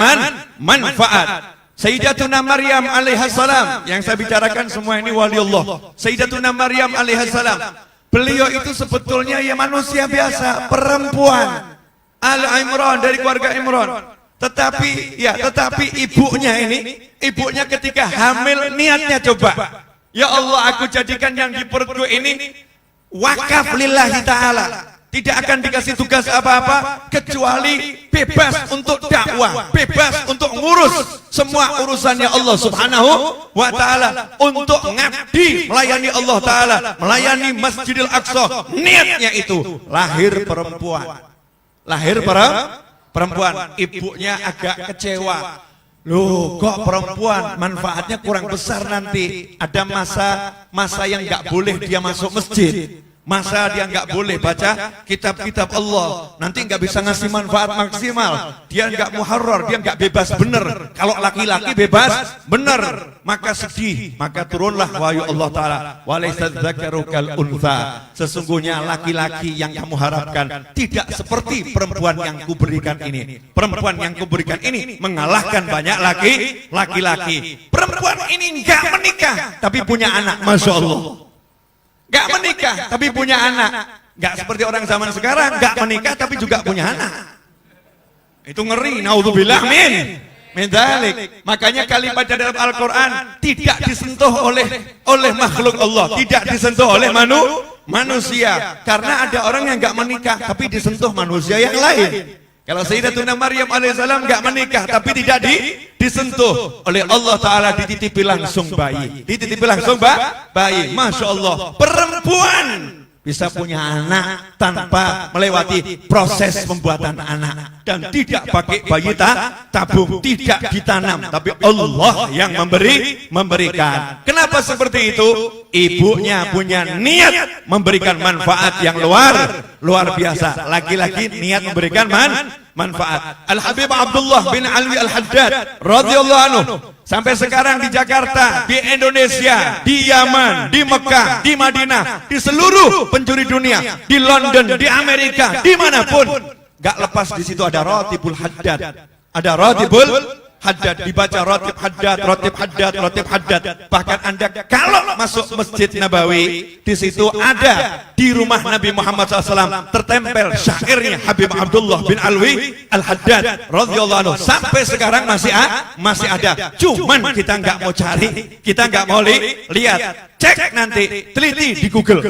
manfaat. Sayyidatuna Maryam alaihissalam, yang saya bicarakan semua ini wali Allah. Sayyidatuna Maryam alaihissalam, beliau itu sebetulnya ya manusia biasa, perempuan Al-Imran, dari keluarga Imran. Tetapi ibunya ketika hamil niatnya coba, ya Allah, aku jadikan yang di perutku ini wakaf lillahi ta'ala, tidak akan dikasih tugas apa-apa kecuali bebas untuk dakwah, bebas untuk ngurus semua urusannya Allah subhanahu wa ta'ala, untuk ngabdi melayani Allah ta'ala, melayani Masjidil Aqsa. Niatnya itu lahir perempuan. Ibunya agak kecewa. Loh, kok perempuan, manfaatnya kurang besar nanti. Ada masa yang nggak boleh dia masuk masjid, masa dia nggak boleh baca kitab-kitab Allah, nanti nggak bisa ngasih manfaat maksimal, dia nggak muharrar, dia nggak bebas bener. Kalau laki-laki bebas bener, maka sedih, maka turunlah wahyu Allah Ta'ala, walaysa dzakaru kal untha, sesungguhnya laki-laki yang kamu harapkan tidak seperti perempuan yang kuberikan ini. Perempuan yang kuberikan ini mengalahkan banyak laki-laki. Perempuan ini nggak menikah tapi punya anak, masya Allah. Gak menikah tapi punya anak. Gak seperti orang zaman sekarang, gak menikah tapi juga punya anak. Itu ngeri, naudzubillah min dzalik. Makanya kalimat dalam Al-Quran tidak disentuh oleh makhluk Allah, tidak disentuh oleh manusia. Karena ada orang yang gak menikah tapi disentuh manusia yang lain. Kalau Sayyidatuna Maryam alaihissalam gak menikah tapi tidak disentuh oleh Allah Ta'ala, dititipi langsung bayi. Dititipi langsung bayi. Masya Allah, perempuan bisa punya anak tanpa melewati proses pembuatan anak, dan tidak pakai bayi tabung, tidak ditanam, tapi Allah yang memberikan. Kenapa seperti itu? Ibunya punya niat memberikan manfaat yang luar biasa. Laki-laki niat memberikan manfaat. Al-Habib Abdullah bin Alwi Al-Haddad radhiyallahu anhu sampai sekarang di Jakarta, di Indonesia, di Yaman, di Mekah, di Madinah, di seluruh penjuru dunia, di London, di Amerika, dimanapun, gak lepas di situ ada Ratibul Haddad. Ada Ratibul Haddad, dibaca Ratib Haddad, Ratib Haddad, Ratib Haddad. Bahkan Anda kalau masuk Masjid Nabawi, di situ ada di rumah Nabi Muhammad SAW tertempel syairnya Habib Abdullah bin Alwi Al-Haddad radhiyallahu anhu. Sampai sekarang masih ada. Cuman kita nggak mau cari, kita nggak mau lihat. Cek nanti, teliti di Google,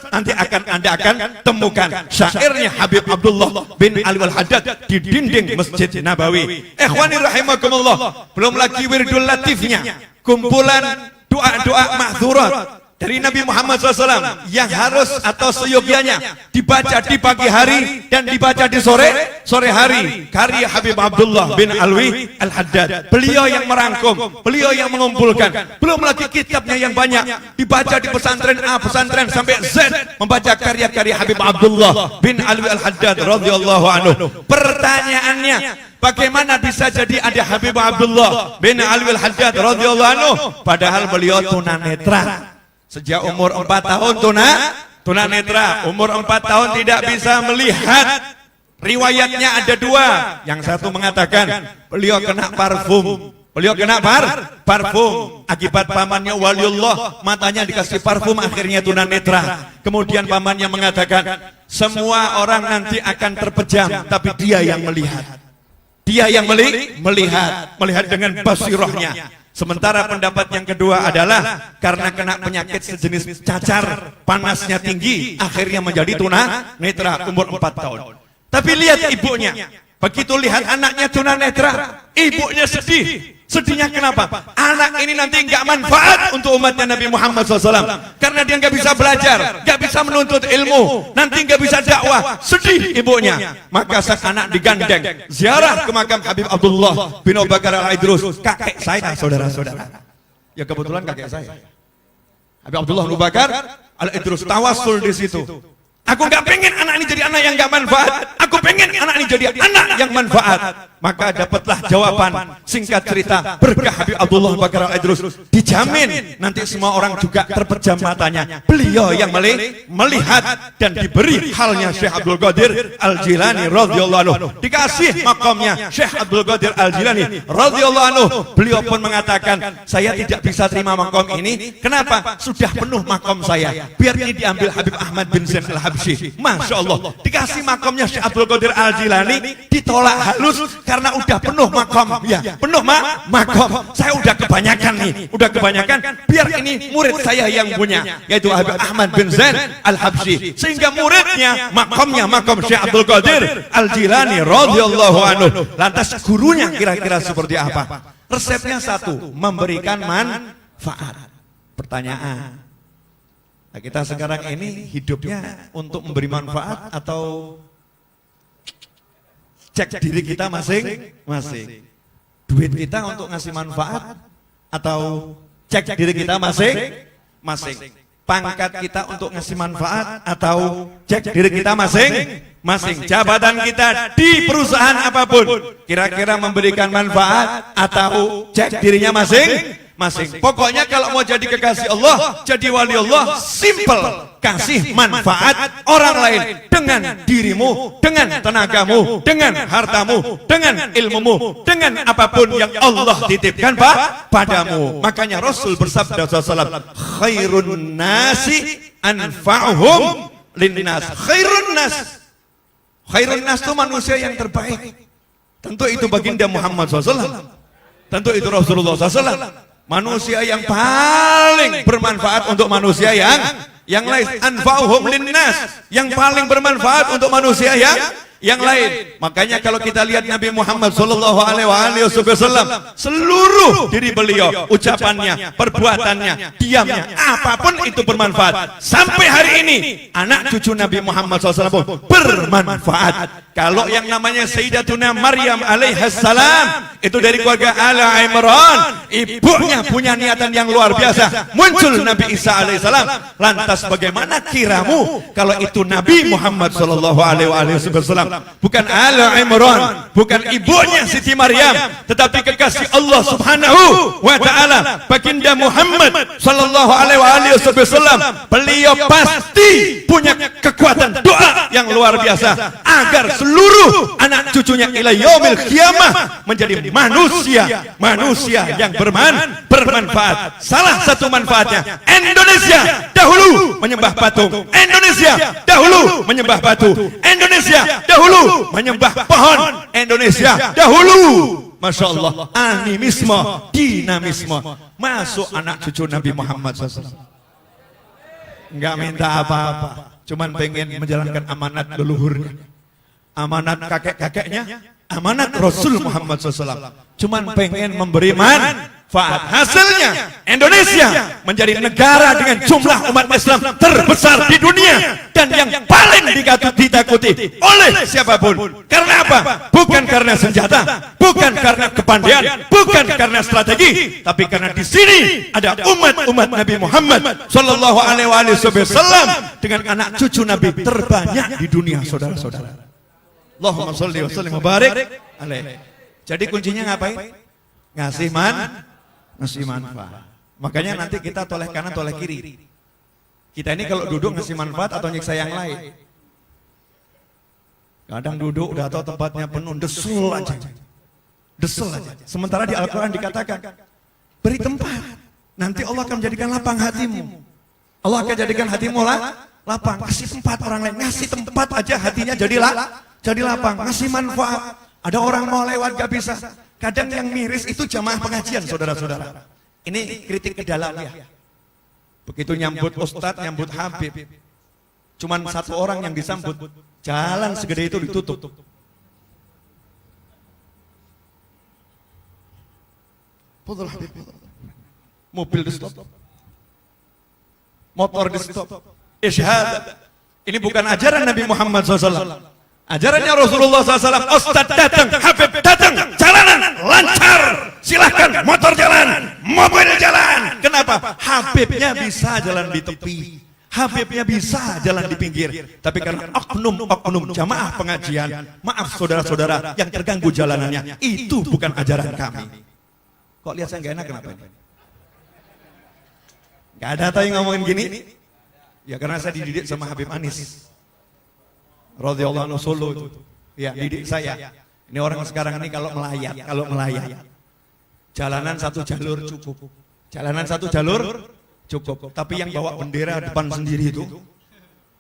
nanti Anda akan temukan syairnya Habib Abdullah bin Alwi Al-Haddad di dinding Masjid Nabawi. Ikhwani rahimakumullah, belum lagi wirdul latifnya, kumpulan doa-doa ma'dzurat, dari Nabi Muhammad SAW yang harus atau seyogianya dibaca di pagi hari dan dibaca di sore hari, karya Habib Abdullah bin Alwi Al-Haddad. Beliau yang merangkum, beliau yang mengumpulkan, belum lagi kitabnya yang banyak dibaca di pesantren A, pesantren sampai Z, membaca karya-karya Habib Abdullah bin Alwi Al-Haddad radhiyallahu anhu. Pertanyaannya, bagaimana bisa jadi ada Habib Abdullah bin Alwi Al-Haddad radhiyallahu anhu padahal beliau tunanetra? Sejak umur 4 tahun tunanetra, umur 4 tahun tidak bisa melihat. Riwayatnya ada 2. Yang satu mengatakan beliau kena parfum. Beliau kena parfum akibat pamannya waliullah, matanya dikasih parfum, akhirnya tunanetra. Kemudian pamannya mengatakan semua orang nanti akan terpejam, tapi dia yang melihat. Dia yang melihat dengan basirahnya. Sementara pendapat yang kedua adalah karena kena penyakit sejenis cacar, panasnya tinggi, akhirnya menjadi tunanetra umur 4 tahun. Tapi lihat ibunya, begitu lihat anaknya tunanetra, ibunya sedih. Sedihnya kenapa? Anak ini nanti nggak manfaat untuk umatnya Nabi Muhammad SAW, karena dia nggak bisa belajar, nggak bisa menuntut ilmu, nanti nggak bisa dakwah. Sedih ibunya. Maka sang anak digandeng ziarah ke makam Habib Abdullah bin Abu Bakar Al-Idrus, kakek saya, saudara-saudara. Ya kebetulan kakek saya, Habib Abdullah bin Abu Bakar Al-Idrus, tawasul di situ. Aku nggak pengen anak ini jadi anak yang nggak manfaat. Aku pengen anak ini jadi anak yang manfaat. Maka dapatlah jawaban. Singkat cerita, berkah Habib Abdullah bin Bakar Al-Idrus, dijamin nanti semua orang juga terpejam matanya. Beliau yang melihat dan diberi halnya Syekh Abdul Qadir Al-Jilani radhiyallahu anhu. Dikasih makamnya Syekh Abdul Qadir Al-Jilani radhiyallahu anhu. Beliau pun mengatakan, saya tidak bisa terima makam ini. Kenapa? Sudah penuh makam saya. Biar ini diambil Habib Ahmad bin Zain Al-Habsyi. Masya Allah, dikasih makamnya Syekh Abdul Qadir Al-Jilani, ditolak halus karena udah penuh makom. Ya, penuh makom. Saya udah kebanyakan nih, biar ini murid saya yang punya, yaitu Habib Ahmad bin Zain Al-Habsyi. Sehingga muridnya makomnya makom Syekh Abdul Qadir Al-Jilani radhiyallahu anhu. Lantas gurunya kira-kira seperti apa? Resepnya satu, memberikan manfaat. Pertanyaan, nah, kita sekarang ini hidupnya untuk memberi manfaat atau cek diri kita masing-masing? Duit kita untuk ngasih manfaat atau cek diri kita masing-masing? Pangkat kita untuk ngasih manfaat atau cek diri kita masing-masing? Jabatan kita di perusahaan apapun kira-kira memberikan manfaat atau cek dirinya masing-masing? Pokoknya kalau mau jadi kekasih Allah, jadi wali Allah, simple. Kasih manfaat orang lain dengan dirimu, dengan tenagamu, dengan hartamu, dengan ilmumu, dengan apapun yang Allah titipkan padamu. Makanya Rasul bersabda SAW, khairun nasi anfa'uhum linnas. Khairun nas itu manusia yang terbaik. Tentu itu baginda Muhammad SAW. Tentu itu Rasulullah SAW. Manusia yang paling bermanfaat untuk manusia yang lain. Anfa'uhum linnas, yang paling bermanfaat untuk manusia yang lain. Makanya kalau kita lihat Nabi Muhammad sallallahu alaihi wasallam, seluruh diri beliau, ucapannya, perbuatannya, diamnya, apapun itu bermanfaat. Sampai hari ini anak cucu Nabi Muhammad SAW bermanfaat. Kalau yang namanya Sayyidatuna Maryam alaihassalam itu dari keluarga Ala Imran, ibunya punya niatan yang luar biasa. Muncul Nabi Isa alaihissalam. Lantas bagaimana kiramu kalau itu Nabi Muhammad sallallahu alaihi wasallam? Bukan Ala Imran, bukan ibunya Siti Maryam, tetapi kekasih Allah Subhanahu wa taala, baginda Muhammad sallallahu alaihi wasallam. Beliau pasti punya kekuatan doa yang luar biasa agar seluruh anak cucunya ila yaumil qiyamah menjadi manusia yang bermanfaat. Salah satu manfaatnya, Indonesia dahulu menyembah patung, Indonesia dahulu menyembah batu, Indonesia dahulu menyembah pohon, Indonesia dahulu, Masya Allah, animisme, dinamisme. Masuk anak cucu Nabi Muhammad SAW, nggak minta apa-apa, cuman pengen menjalankan amanat leluhurnya, amanat kakek-kakeknya, amanat Rasul Muhammad SAW. Cuman pengen memberi Hasilnya Indonesia menjadi negara dengan jumlah umat Islam terbesar di dunia dan yang paling ditakuti oleh siapapun. Karena apa? Bukan karena senjata, bukan karena kepandaian, bukan karena strategi, tapi karena di sini ada umat Nabi Muhammad sallallahu alaihi wasallam dengan anak cucu Nabi terbanyak di dunia, saudara-saudara. Allahumma sholli wa sallim wa barik alaihi. Jadi kuncinya ngapain? Ngasih manfaat. Makanya nanti kita toleh kanan toleh kiri. Kita ini kalau duduk ngasih manfaat atau nyiksa yang lain. Kadang duduk udah tahu tempatnya penuh, desel aja. Sementara di Al-Quran dikatakan, beri tempat. Nanti Allah akan menjadikan lapang hatimu. Allah akan jadikan hatimu lapang. Kasih tempat orang lain, ngasih tempat aja hatinya jadi lapang. Ngasih manfaat. Ada orang mau lewat gak bisa. Kadang yang miris itu jamaah pengajian, saudara-saudara. Ini kritik ke dalam ya. Begitu nyambut ustadz, nyambut habib, cuman satu orang yang disambut, jalan segede itu ditutup. Mobil di stop, motor di stop, isyhad. Ini bukan ajaran Nabi Muhammad SAW. Ajarannya Rasulullah SAW, ustadz datang, habib datang, jalanan lancar, silahkan motor jalan, mobil jalan. Kenapa? Habibnya bisa jalan di tepi, habibnya bisa jalan di pinggir. Tapi karena oknum jamaah pengajian, maaf saudara-saudara yang terganggu jalanannya, itu bukan ajaran kami. Kok lihat saya gak enak kenapa ini? Gak ada tahu yang ngomongin gini? Ya karena saya dididik sama Habib Anis radhiyallahu anhu Solo itu. Ya, didik saya. Ini orang sekarang ini kalau melayat, jalanan satu jalur cukup. Jalanan satu jalur cukup. Tapi yang bawa bendera depan sendiri itu,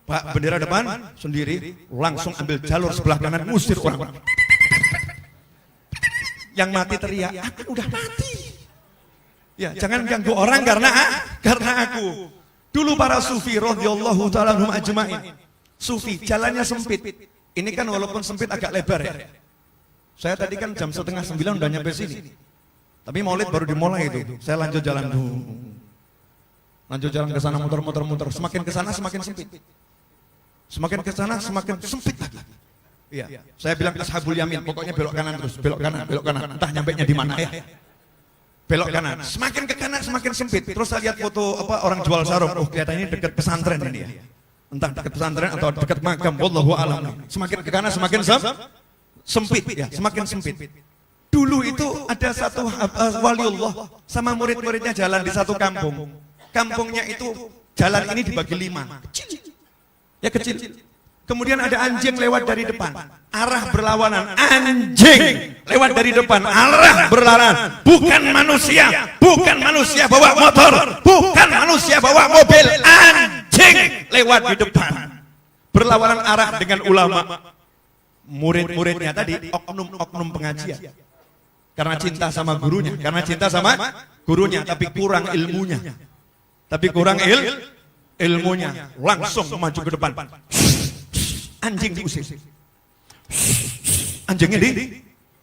Pak, bendera depan sendiri, langsung ambil jalur sebelah kanan, ngusir orang. Yang mati teriak, aku udah mati. Ya, jangan ganggu orang karena aku. Dulu para sufi radhiyallahu ta'ala anhum ajma'in. Sufi, jalannya sempit. Ini kan walaupun sempit agak lebar ya. Saya tadi kan jam 8:30 udah nyampe sini. Tapi maulid baru dimulai itu. Saya lanjut jalan dulu. Lanjut jalan ke sana muter. Semakin ke sana semakin sempit. Semakin ke sana semakin sempit lagi. Iya. Saya bilang ke ashabul yamin, pokoknya belok kanan terus, belok kanan. Entah nyampenya di mana ya. Belok kanan. Semakin ke kanan semakin sempit. Terus saya lihat foto orang jual sarung. Oh, kelihatan ini dekat pesantren ini ya. Entah dekat pesantren atau dekat makam, wallahu a'lam. Semakin ke kanan semakin sempit ya, semakin sempit. Dulu itu ada satu waliullah sama murid-muridnya jalan di satu kampung. Kampungnya itu jalan ini dibagi 5. Kecil. Kemudian ada anjing lewat dari depan, arah berlawanan. Anjing lewat dari depan, arah berlawanan. Bukan manusia bawa motor, bukan manusia bawa mobil. Anjing lewat di depan, berlawanan arah dengan ulama. Murid-muridnya tadi oknum pengajian. Karena cinta sama gurunya, tapi kurang ilmunya. Langsung maju ke depan. Anjing diusir. Anjingnya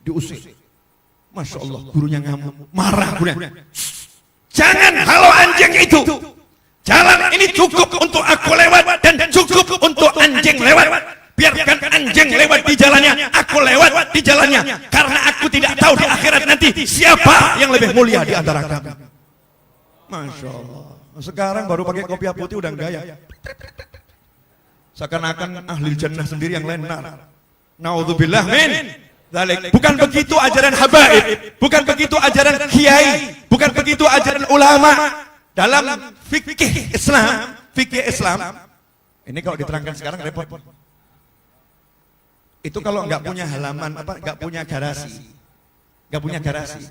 diusir. Masya Allah, gurunya ngamuk, marah gurunya. Jangan halau anjing itu. Jalan ini cukup untuk aku lewat dan cukup untuk anjing lewat. Biarkan anjing lewat di jalannya, aku lewat di jalannya. Karena aku tidak tahu di akhirat nanti siapa yang lebih mulia di antara kami. Masya Allah. Sekarang baru pakai kopiah putih udah gaya. Seakan-akan ahli jannah sendiri yang lenar. Naudzubillah min dzalik. Bukan begitu ajaran habaib, bukan begitu ajaran kiai, bukan begitu ajaran ulama. Dalam fikih Islam, ini kalau diterangkan sekarang repot. Itu kalau nggak punya halaman, nggak punya garasi,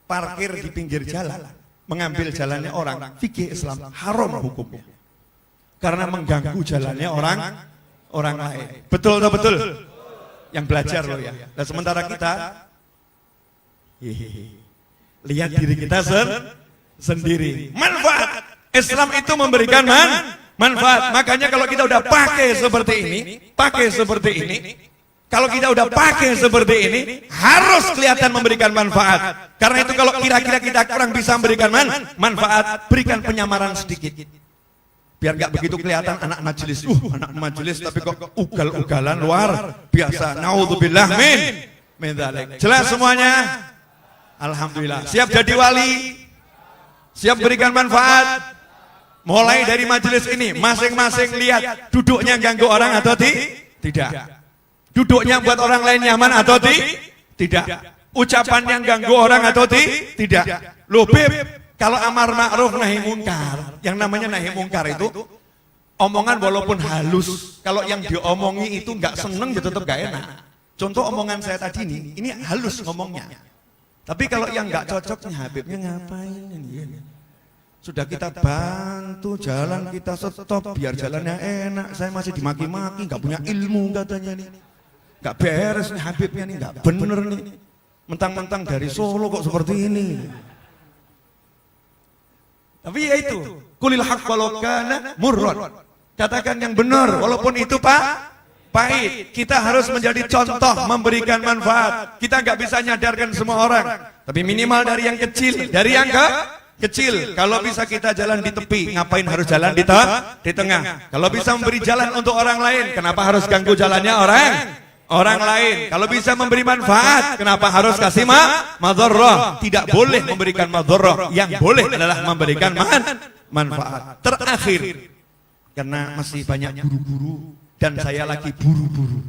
parkir di pinggir jalan, mengambil jalannya orang, fikih Islam haram hukumnya. Karena mengganggu jalannya orang lain. Betul atau betul? Yang belajar loh ya. Dan sementara kita lihat diri kita sendiri. Manfaat. Islam itu memberikan manfaat. Makanya kalau kita udah pakai seperti ini, Kalau kita udah pakai seperti ini, harus kelihatan memberikan manfaat. Karena itu kalau kira-kira kita kurang bisa memberikan manfaat, berikan penyamaran sedikit. Biar nggak begitu kelihatan anak majelis, tapi kok ugal-ugalan luar biasa. Naudzubillah min dzalik. Jelas semuanya? Alhamdulillah. Siap jadi wali? Siap berikan manfaat? Mulai dari majelis ini, masing-masing lihat duduknya ganggu orang atau tidak. Duduknya buat orang lain nyaman atau tidak. Ucapan yang ganggu orang atau tidak. Loh Beb, kalau amar ma'ruf nahi mungkar, yang namanya nahi mungkar itu omongan walaupun halus, kalau yang diomongi itu nggak seneng ya tetap nggak enak. Contoh omongan saya tadi ini halus ngomongnya. Tapi kalau yang nggak cocoknya, Habibnya ngapain ini? Sudah kita bantu jalan, kita stop biar jalannya enak. Saya masih dimaki-maki, nggak punya ilmu katanya nih. Nggak beres nih Habibnya nih, nggak bener nih. Mentang-mentang dari Solo kok seperti ini. Tapi ya itu, kulil haq walau kana murran. Katakan yang benar walaupun itu pahit. Kita harus menjadi contoh memberikan manfaat. Kita nggak bisa nyadarkan semua orang, tapi minimal dari yang kecil, dari yang kecil. Kalau bisa kita jalan di tepi, ngapain harus jalan di tengah? Kalau bisa memberi jalan untuk orang lain, kenapa harus ganggu jalannya orang lain? Kalau bisa memberi manfaat, kenapa harus kasih madharrah? Tidak boleh memberikan madharrah, yang boleh adalah memberikan manfaat. Terakhir, karena masih banyak guru-guru dan saya lagi buru-buru.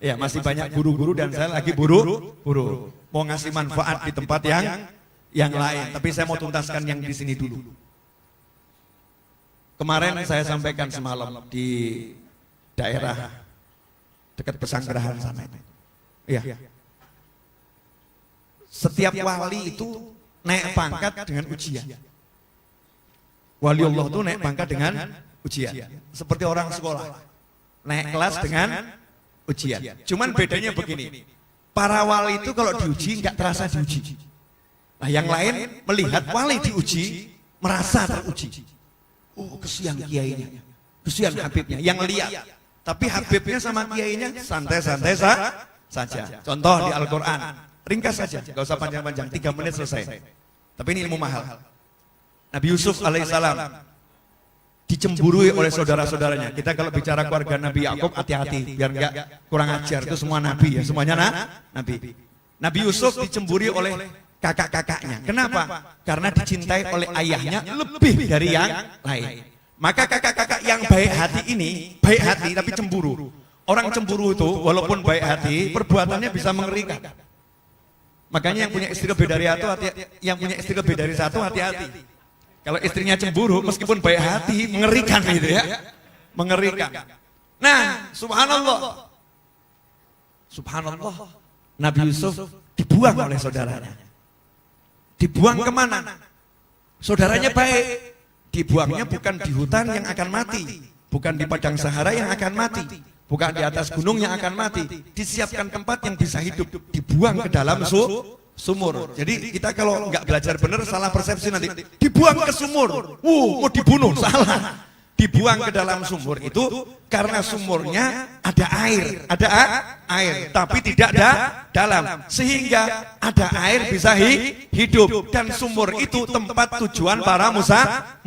Ya, masih banyak guru-guru dan saya lagi buru-buru. Mau ngasih manfaat di tempat yang lain, tapi saya mau tuntaskan yang di sini dulu. Kemarin saya sampaikan semalam di daerah dekat Pesanggerahan sana itu. Iya. Setiap wali itu naik pangkat dengan ujian. Wali Allah itu naik pangkat dengan ujian. Seperti orang sekolah, naik kelas dengan ujian. Cuman bedanya begini, para wali itu kalau diuji nggak terasa diuji. Nah yang lain melihat wali diuji, merasa teruji. Oh kesian kiainya, kesian Habibnya. Yang lihat, tapi Habibnya sama kiainya santai-santai saja. Contoh di Al-Quran, ringkas saja, gak usah panjang-panjang, 3 menit selesai. Tapi ini ilmu mahal. Nabi Yusuf alaihissalam dicemburui oleh saudara-saudaranya. Kita kalau bicara keluarga Nabi Yakub hati-hati, biar enggak kurang ajar. Itu semua Nabi ya, semuanya Nabi. Nabi Yusuf dicemburi oleh kakak-kakaknya. Kenapa? Karena dicintai oleh ayahnya lebih dari yang lain. Maka kakak-kakak yang baik hati ini, baik hati tapi cemburu. Orang cemburu itu walaupun baik hati, perbuatannya bisa mengerikan. Makanya yang punya istri lebih dari satu, hati-hati. Kalau istrinya cemburu, meskipun baik hati, mengerikan gitu ya. Mengerikan. Nah, subhanallah. Nabi Yusuf dibuang oleh saudaranya. Dibuang kemana? Saudaranya baik. Dibuangnya bukan di hutan yang akan mati, bukan di padang Sahara yang akan mati, bukan di atas gunung yang akan mati. Disiapkan tempat yang bisa hidup, dibuang ke dalam sumur. Jadi kita kalau nggak belajar benar salah persepsi nanti. Dibuang ke sumur, mau dibunuh, salah. Dibuang ke dalam sumur itu karena sumurnya ada air, tapi tidak ada dalam, sehingga ada air bisa hidup, dan sumur itu tempat tujuan para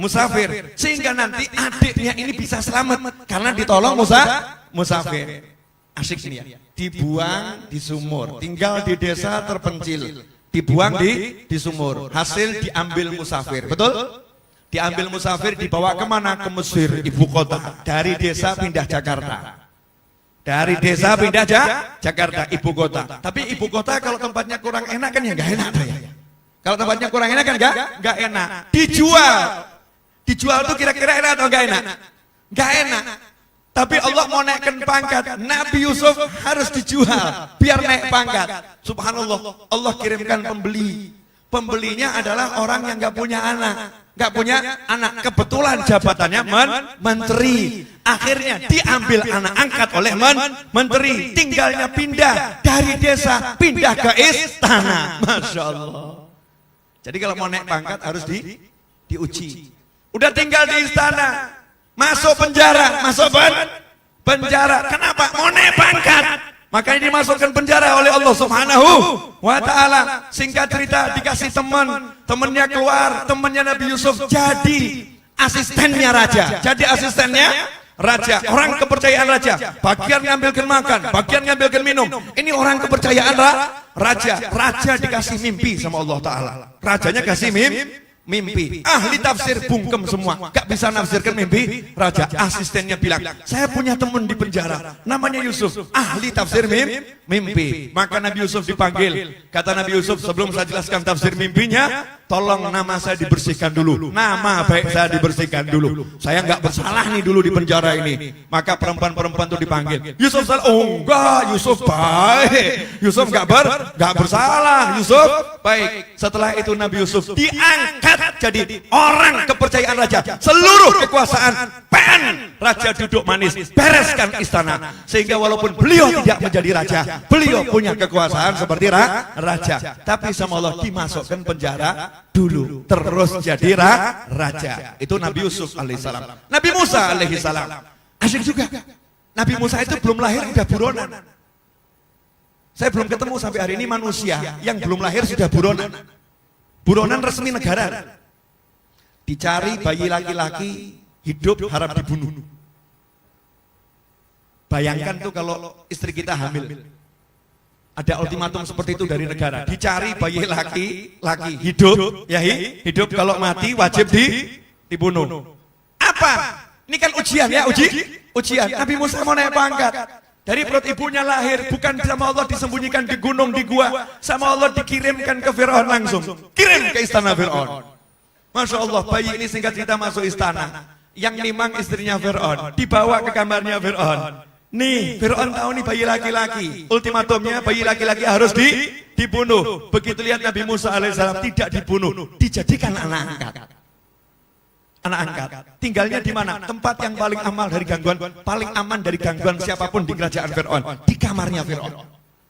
musafir, sehingga nanti adiknya ini bisa selamat karena ditolong musafir. Asik ini ya, dibuang di sumur, tinggal di desa terpencil, dibuang di sumur, hasil diambil musafir, betul? Diambil musafir, dibawa kemana? Ke Mesir, ibu kota. Dari desa pindah Jakarta. Dari desa pindah Jakarta, ibu kota. Tapi ibu kota kalau tempatnya kurang enak kan ya nggak enak ya. Kalau tempatnya kurang enak kan nggak enak. Dijual tuh kira-kira enak atau nggak enak? Nggak enak. Tapi Allah mau naikkan pangkat, Nabi Yusuf harus dijual biar naik pangkat. Subhanallah, Allah kirimkan pembeli. Pembelinya adalah orang yang nggak punya anak. Gak punya anak, kebetulan jabatannya menteri. Akhirnya diambil anak angkat oleh menteri. Tinggalnya pindah dari desa, pindah ke istana. Masya Allah. Jadi kalau mau naik pangkat harus diuji. Udah tinggal di istana, masuk penjara, masuk penjara. Kenapa? Mau naik pangkat. Makanya dimasukkan penjara oleh Allah Subhanahu wa ta'ala. Singkat cerita, dikasih teman, temannya keluar, temannya Nabi Yusuf jadi asistennya raja. Jadi asistennya raja, orang kepercayaan raja. Bagian ngambilkan makan, bagian ngambilkan minum. Ini orang kepercayaan raja. Raja dikasih mimpi sama Allah Ta'ala. Rajanya kasih mimpi. Ahli tafsir bungkem semua, gak bisa nafsirkan mimpi raja. Asistennya bilang, saya punya teman di penjara, namanya Yusuf, ahli tafsir mimpi. Maka Nabi Yusuf dipanggil. Kata Nabi Yusuf, sebelum saya jelaskan tafsir mimpinya, tolong nama saya dibersihkan dulu. Nama baik saya dibersihkan dulu. Saya nggak bersalah nih dulu di penjara ini. Maka perempuan-perempuan itu dipanggil. Yusuf salah, oh enggak, Yusuf baik. Yusuf nggak bersalah. Yusuf baik. Setelah itu Nabi Yusuf diangkat jadi orang kepercayaan raja. Seluruh kekuasaan pen raja duduk manis, bereskan istana. Sehingga walaupun beliau tidak menjadi raja, beliau punya kekuasaan seperti raja. Tapi sama Allah dimasukkan penjara dulu, terus jadi raja. Itu Nabi Yusuf alaihissalam. Nabi Musa alaihissalam asik juga. Nabi Musa itu belum lahir udah buronan. Saya belum ketemu sampai hari ini manusia yang belum lahir sudah buronan. Buronan resmi negara. Dicari bayi laki-laki hidup harap dibunuh. Bayangkan tuh kalau istri kita hamil. Ada ultimatum seperti itu dari negara. Dicari bayi laki hidup, ya hidup, kalau mati wajib dibunuh. Apa? Ini kan ujian ya, ujian. Nabi Musa mau naik pangkat. Dari perut ibunya lahir, bukan sama Allah disembunyikan di gunung, di gua. Sama Allah dikirimkan ke Fir'aun langsung. Kirim ke istana Fir'aun. Masya Allah, bayi ini singkat cerita masuk istana. Yang nimang istrinya Fir'aun, dibawa ke kamarnya Fir'aun. Nih, Fir'aun tahu nih bayi laki-laki. Ultimatumnya bayi laki-laki harus dibunuh. Begitu lihat Nabi Musa alaihissalam tidak dibunuh, dijadikan anak angkat. Anak angkat. Tinggalnya di mana? Tempat yang paling aman dari gangguan, paling aman dari gangguan siapapun di kerajaan Fir'aun. Di kamarnya Fir'aun.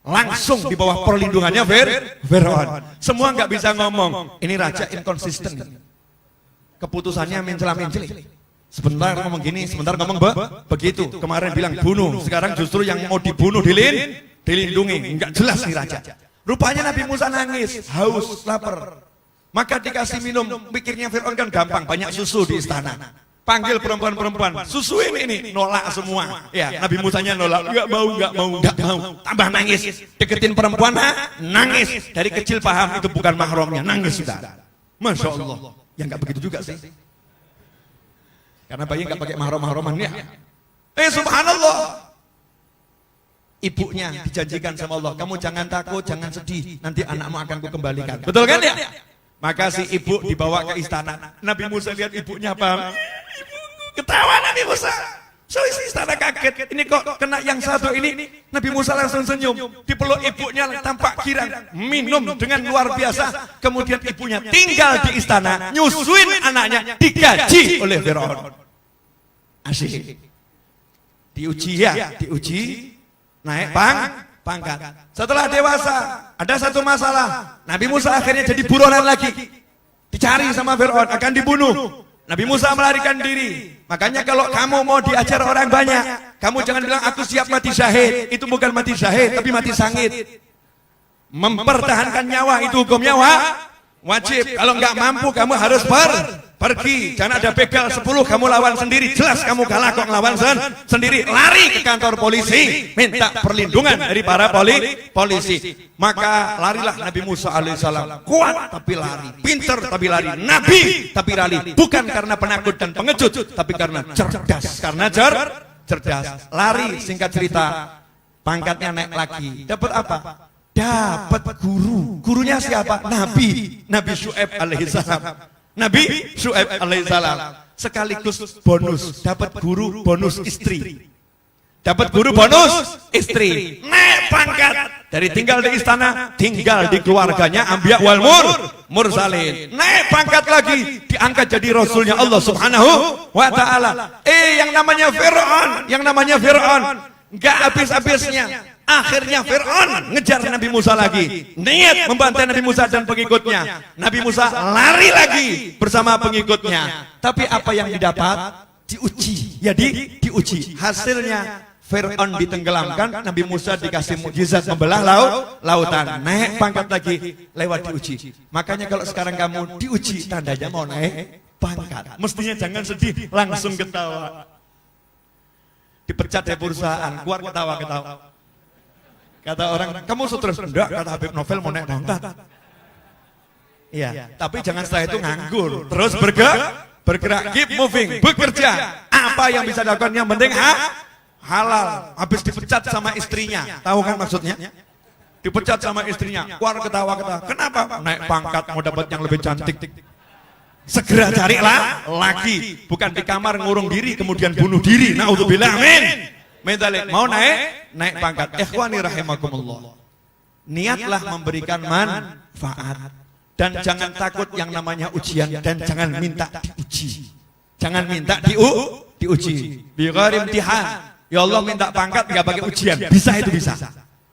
Langsung di bawah perlindungannya Fir'aun. Semua nggak bisa ngomong. Ini raja inkonsisten. Keputusannya mencela-menceli. Sebentar ngomong gini, sebentar ngomong begitu. Kemarin bilang bunuh, sekarang justru yang mau dibunuh dilindungi. Enggak jelas nih raja. Rupanya Nabi Musa nangis, haus, lapar. Maka dikasih minum, pikirnya Fir'aun kan gampang, banyak susu di istana. Panggil perempuan-perempuan, susu ini nolak semua. Ya, Nabi Musanya nolak, enggak mau. Tambah nangis, deketin perempuan, nangis. Dari kecil paham itu bukan mahramnya, nangis sudah. Masya Allah, ya enggak begitu juga sih. Karena bayi nggak pakai mahram-mahraman ya. Subhanallah. Ibunya dijanjikan sama Allah, kamu jangan takut, jangan sedih, nanti anakmu akan kukembalikan. Betul kan ya? Maka si ibu dibawa ke istana. Nabi Musa lihat ibunya paham. Ketawa Nabi Musa. So isi istana kaget. Ini kok kena yang satu ini. Nabi Musa langsung senyum. Dipeluk ibunya tampak girang. Minum dengan luar biasa. Kemudian ibunya tinggal di istana. Nyusuin anaknya. Digaji oleh Fir'aun. Asik. Diuji ya. Diuji. Naik pangkat. Setelah dewasa. Ada satu masalah. Nabi Musa akhirnya jadi buronan lagi. Dicari sama Fir'aun. Akan dibunuh. Nabi Musa melarikan diri. Makanya kalau kamu mau diajar orang banyak, kamu jangan bilang aku siap mati syahid. Itu bukan mati syahid, tapi mati sangit. Mempertahankan nyawa itu hukum nyawa wajib. Kalau nggak mampu kamu harus pergi. Jangan ada begal 10 kamu lawan sendiri. Jelas kamu kalah kok ngelawan sendiri. Lari ke kantor polisi, minta perlindungan dari para polisi. Maka larilah Nabi Musa alaihissalam. Kuat tapi lari, pinter tapi lari, nabi tapi lari. Bukan karena penakut dan pengecut, tapi karena cerdas. Karena cerdas. Lari, singkat cerita, pangkatnya naik lagi. Dapat apa? Dapat guru. Gurunya siapa? Nabi Syu'aib alaihissalam. Nabi Syu'aib alaihissalam. Sekaligus bonus. Dapat guru, bonus istri. Dapat guru, bonus istri. Naik pangkat. Dari tinggal di istana, tinggal di keluarganya Anbiya wal Mursalin. Naik pangkat lagi, diangkat jadi rasulnya Allah Subhanahu wa ta'ala. Yang namanya Fir'aun, enggak habis-habisnya. Akhirnya Fir'aun ngejar Nabi Musa lagi. Niat membantai Nabi Musa dan pengikutnya. Nabi Musa lari lagi bersama pengikutnya. Tapi apa yang didapat? Diuji. Ya diuji. Hasilnya Fir'aun ditenggelamkan, Nabi Musa dikasih mukjizat membelah lautan, naik pangkat lagi lewat diuji. Makanya kalau sekarang kamu diuji, tandanya mau naik pangkat. Mestinya jangan sedih, langsung ketawa. Dipecat dari perusahaan, keluar ketawa-ketawa. Kata orang, kamu sutras? Enggak, kata Habib Novel mau naik pangkat. Iya, tapi jangan setelah itu nganggur. Terus bergerak, keep moving, bekerja. Apa yang bisa dilakukan, yang penting halal. Habis dipecat sama istrinya, tahu kan maksudnya? Dipecat sama istrinya, keluar ketawa-ketawa. Kenapa? Naik pangkat, mau dapat yang lebih cantik. Segera carilah laki, bukan di kamar ngurung diri kemudian bunuh diri. Naudzubillah, amin. Medalik, mau naik pangkat. Ikhwani rahimakumullah. Niatlah memberikan manfaat. Dan jangan takut yang namanya ujian, dan jangan minta diuji. Jangan minta diuji. Bighairi imtihan. Ya Allah minta pangkat enggak pakai ujian. Bisa itu bisa.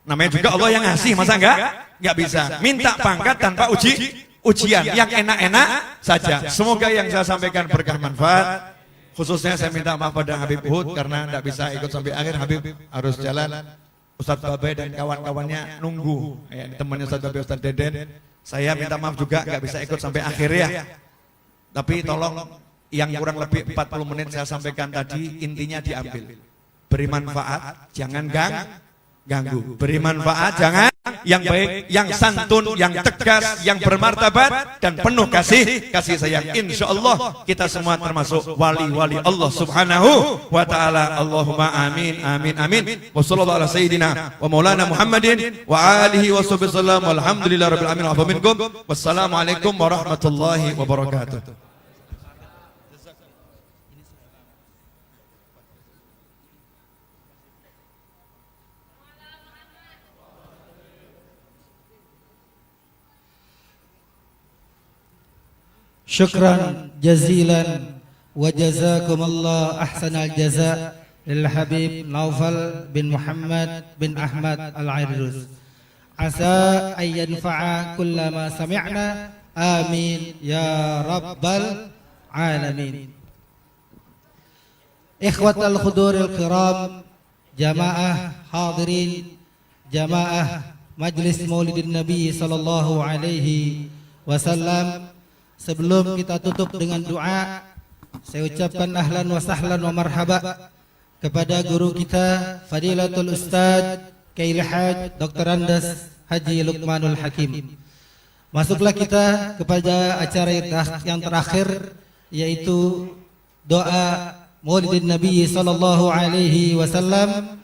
Namanya juga Allah yang ngasih, masa enggak bisa. Minta pangkat tanpa ujian yang enak-enak saja. Semoga yang saya sampaikan berkah manfaat. Khususnya saya minta maaf pada Habib Hud karena enggak bisa ikut sampai akhir. Habib harus jalan. Ustadz Babai dan kawan-kawannya nunggu. Temannya Ustadz Babai, Ustadz Deden. Saya minta maaf juga nggak bisa ikut sampai akhir ya. Tapi tolong yang kurang lebih 40 menit saya sampaikan tadi intinya diambil. Beri manfaat, jangan ganggu. Beri manfaat, jangan yang baik, yang santun, yang tegas, yang bermartabat dan penuh kasih sayang. Insya Allah kita semua termasuk wali-wali Allah Subhanahu wa Ta'ala. Allahumma amin, amin, amin. Wa sallallahu ala sayyidina wa maulana Muhammadin wa alihi wa sahbihi sallam. Walhamdulillah rabbil alamin. Wa minkum. Wassalamualaikum warahmatullahi wabarakatuh. Syukran jazilan wa jazakumullah ahsanal jaza lil Habib Naufal bin Muhammad bin Ahmad Al-Airuz. Asa an yanfa'a kullama sami'na. Amin ya rabbal alamin. Ikhwatal khuduril kiram, jamaah hadirin, jamaah Majlis Maulidin Nabi sallallahu alaihi wasallam. Sebelum kita tutup dengan doa, saya ucapkan ahlan wa sahlan wa marhaba kepada guru kita Fadilatul Ustadz Kiai Haj Dr. Andes Haji Luqmanul Hakim. Masuklah kita kepada acara yang terakhir, yaitu doa Maulidin Nabi sallallahu alaihi wasallam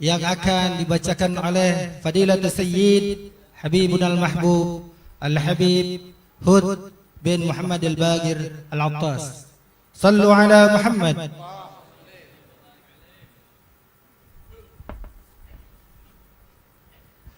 yang akan dibacakan oleh Fadilatul Sayyid Habibun Al-Mahbub Al-Habib Hud bin Muhammad Al-Bagir Al-Attas. Sallu ala Muhammad.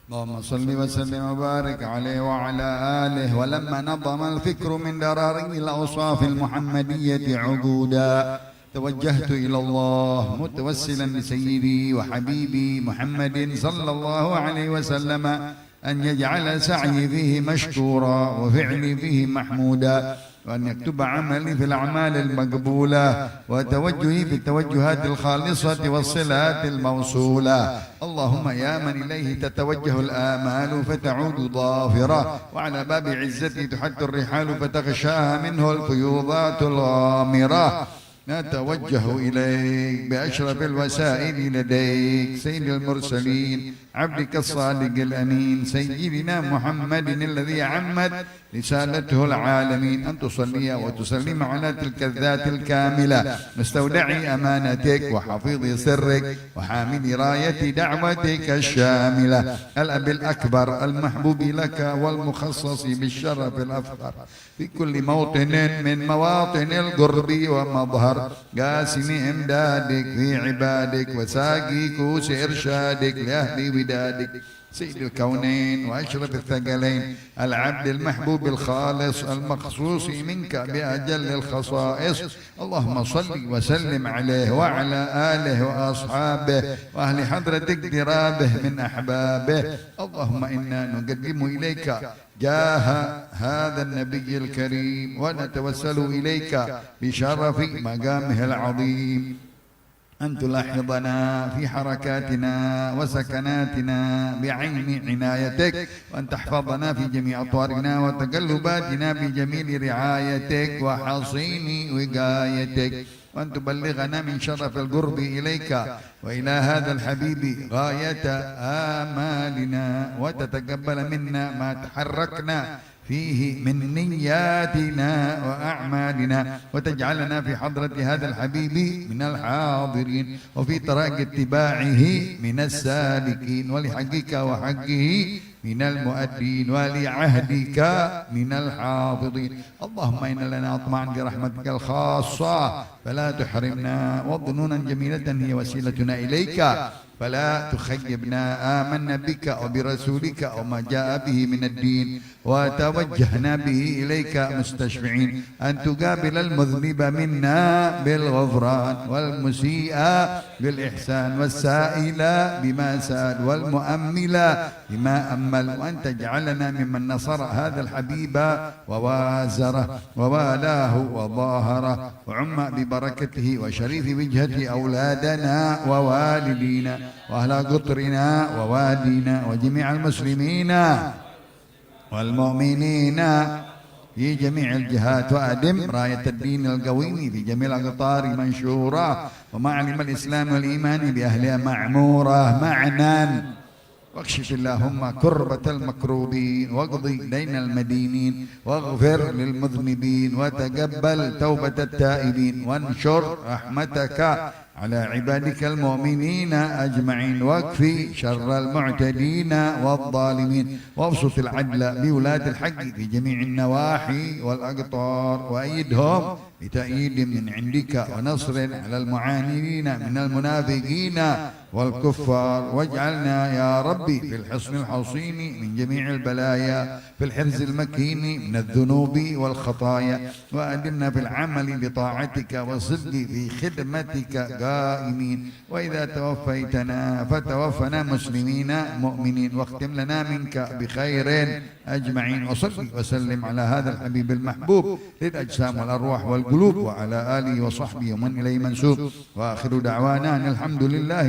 اللهم صل وسلم وبارك عليه وعلى آله. ولما نظم الفكر من دراري الأوصاف المحمدية عقودا توجهت إلى الله متوسلا لسيدي وحبيبي محمد صلى الله عليه وسلم أن يجعل سعي فيه مشكورا وفعلي فيه محمودا، وأن يكتب عملي في الأعمال المقبولة وتوجهي في التوجهات الخالصة والصلات الموصولة. اللهم يا من إليه تتوجه الآمال فتعود ظافرة، وعلى باب عزتي تحد الرحال فتغشاها منه الفيوضات الغامرة. نتوجه إليك بأشرف الوسائل لديك سيد المرسلين عبدك الصادق الأمين سيدنا محمد الذي عمت رسالته العالمين، أن تصلي وتسلم على تلك الذات الكاملة مستودعي أمانتك وحفيظ سرك وحامل راية دعوتك الشاملة، الأب الأكبر المحبوب لك والمخصص بالشرف الأفخر في كل موطن من مواطن القرب ومظهر قاسم إمدادك في عبادك وساقي كوس إرشادك لأهل ودادك سيد الكونين وأشرف الثقلين العبد المحبوب الخالص المخصوص منك بأجل الخصائص. اللهم صل وسلم عليه وعلى آله وأصحابه وأهل حضرتك درابه من أحبابه. اللهم إنا نقدم إليك جاه هذا النبي الكريم ونتوسل إليك بشرف مقامه العظيم أن تلاحظنا في حركاتنا وسكناتنا بعين عنايتك، وأن تحفظنا في جميع أطوارنا وتقلباتنا بجميل رعايتك وحصين وقايتك، وأن تبلغنا من شرف القرب إليك وإلى هذا الحبيب غاية آمالنا، وتتقبل منا ما تحركنا فيه من نياتنا وأعمالنا، وتجعلنا في حضرة هذا الحبيب من الحاضرين، وفي طريق اتباعه من السالكين، ولحقك وحقه من المؤدين، ولعهدك من الحافظين. اللهم إن لنا أطمعا برحمتك الخاصة فلا تحرمنا، وظنونا جميلة هي وسيلتنا إليك فلا تخيبنا. آمنا بك وبرسولك وما جاء به من الدين، وتوجهنا به إليك مستشفعين أن تقابل المذنب منا بالغفران، والمسيء بالإحسان، والسائل بما سأل، والمؤمل بما أمل، وأن تجعلنا ممن نصر هذا الحبيب ووازره ووالاه وظاهره، وعم ببركته وشريف وجهة أولادنا ووالدينا وأهل قطرنا ووادينا وجميع المسلمين والمؤمنين في جميع الجهات، وأدم راية الدين القويم في جميع الأقطار منشورة، ومعلم الإسلام والإيمان بأهلها معمورة معنا، واكشف اللهم كربة المكروبين، واقضي دين المدينين، واغفر للمذنبين، وتقبل توبة التائبين، وانشر رحمتك على عبادك المؤمنين أجمعين، واكفي شر المعتدين والظالمين، وابسط العدل بولاة الحق في جميع النواحي والأقطار، وأيدهم بتأييد من عندك ونصر على المعاندين من المنافقين والكفار، واجعلنا يا ربي في الحصن الحصين من جميع البلايا، في الحرز المكين من الذنوب والخطايا، وأدمنا في العمل بطاعتك والصدق في خدمتك قائمين، وإذا توفيتنا فتوفنا مسلمين مؤمنين، واختم لنا منك بخير أجمعين، وصل وسلم على هذا الحبيب المحبوب للأجسام والأرواح والقلوب، وعلى آله وصحبه ومن إليه منسوب، وآخر دعوانا أن الحمد لله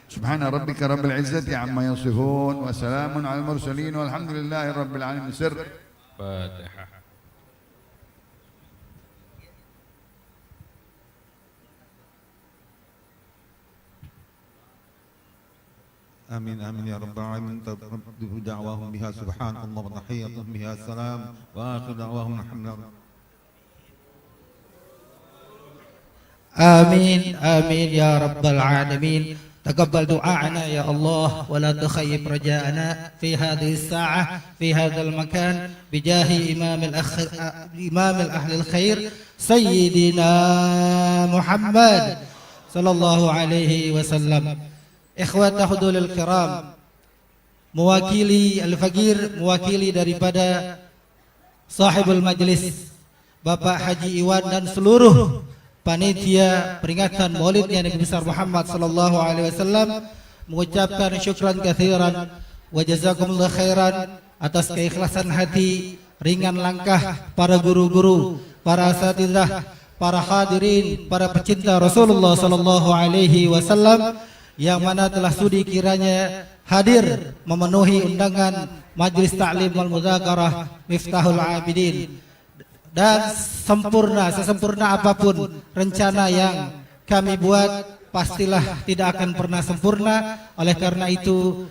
سبحان ربك رب العزة عما يصفون، وسلام على المرسلين، والحمد لله رب العالمين. سر فاتحة. آمين آمين يا رب العالمين. تبدو دعواهم بها سبحان الله، وتحيتهم بها السلام، وآخر دعواهم الحمد لله. آمين آمين يا رب العالمين. تقبل دعاءنا يا الله، ولا تخيب رجاءنا في هذه الساعة في هذا المكان، بجاه إمام الأهل الخير سيدنا محمد صلى الله عليه وسلم. Ikhwata hudulil kiram, mewakili Al-Faqir, mewakili daripada sahibul majlis Bapak Haji Iwan dan seluruh panitia peringatan maulidnya Nabi besar Muhammad sallallahu alaihi wasallam, mengucapkan syukran katsiran wa jazakumullah khairan atas keikhlasan hati, ringan langkah para guru-guru, para asatidzah, para hadirin, para pecinta Rasulullah sallallahu alaihi wasallam yang mana telah sudi kiranya hadir memenuhi undangan Majlis Ta'lim wal Mudzakarah Miftahul Abidin. Dan sesempurna apapun rencana yang kami buat, pastilah tidak akan pernah sempurna. Oleh karena itu,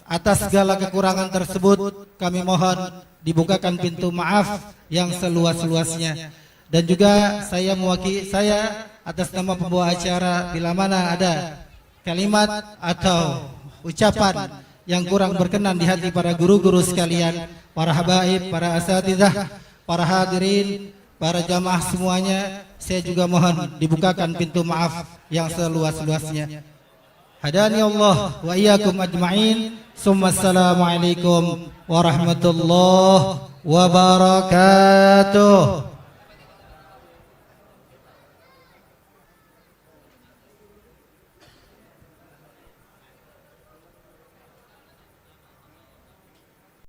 atas segala kekurangan tersebut, kami mohon dibukakan pintu maaf yang seluas-luasnya. Dan juga saya atas nama pembawa acara, bila mana ada kalimat atau ucapan yang kurang berkenan di hati para guru-guru sekalian, para habaib, para asatidzah, para hadirin, para jamaah semuanya, saya juga mohon dibukakan pintu maaf yang seluas-luasnya. Hadani Allah wa iyyakum ajma'in. Assalamualaikum warahmatullahi wabarakatuh.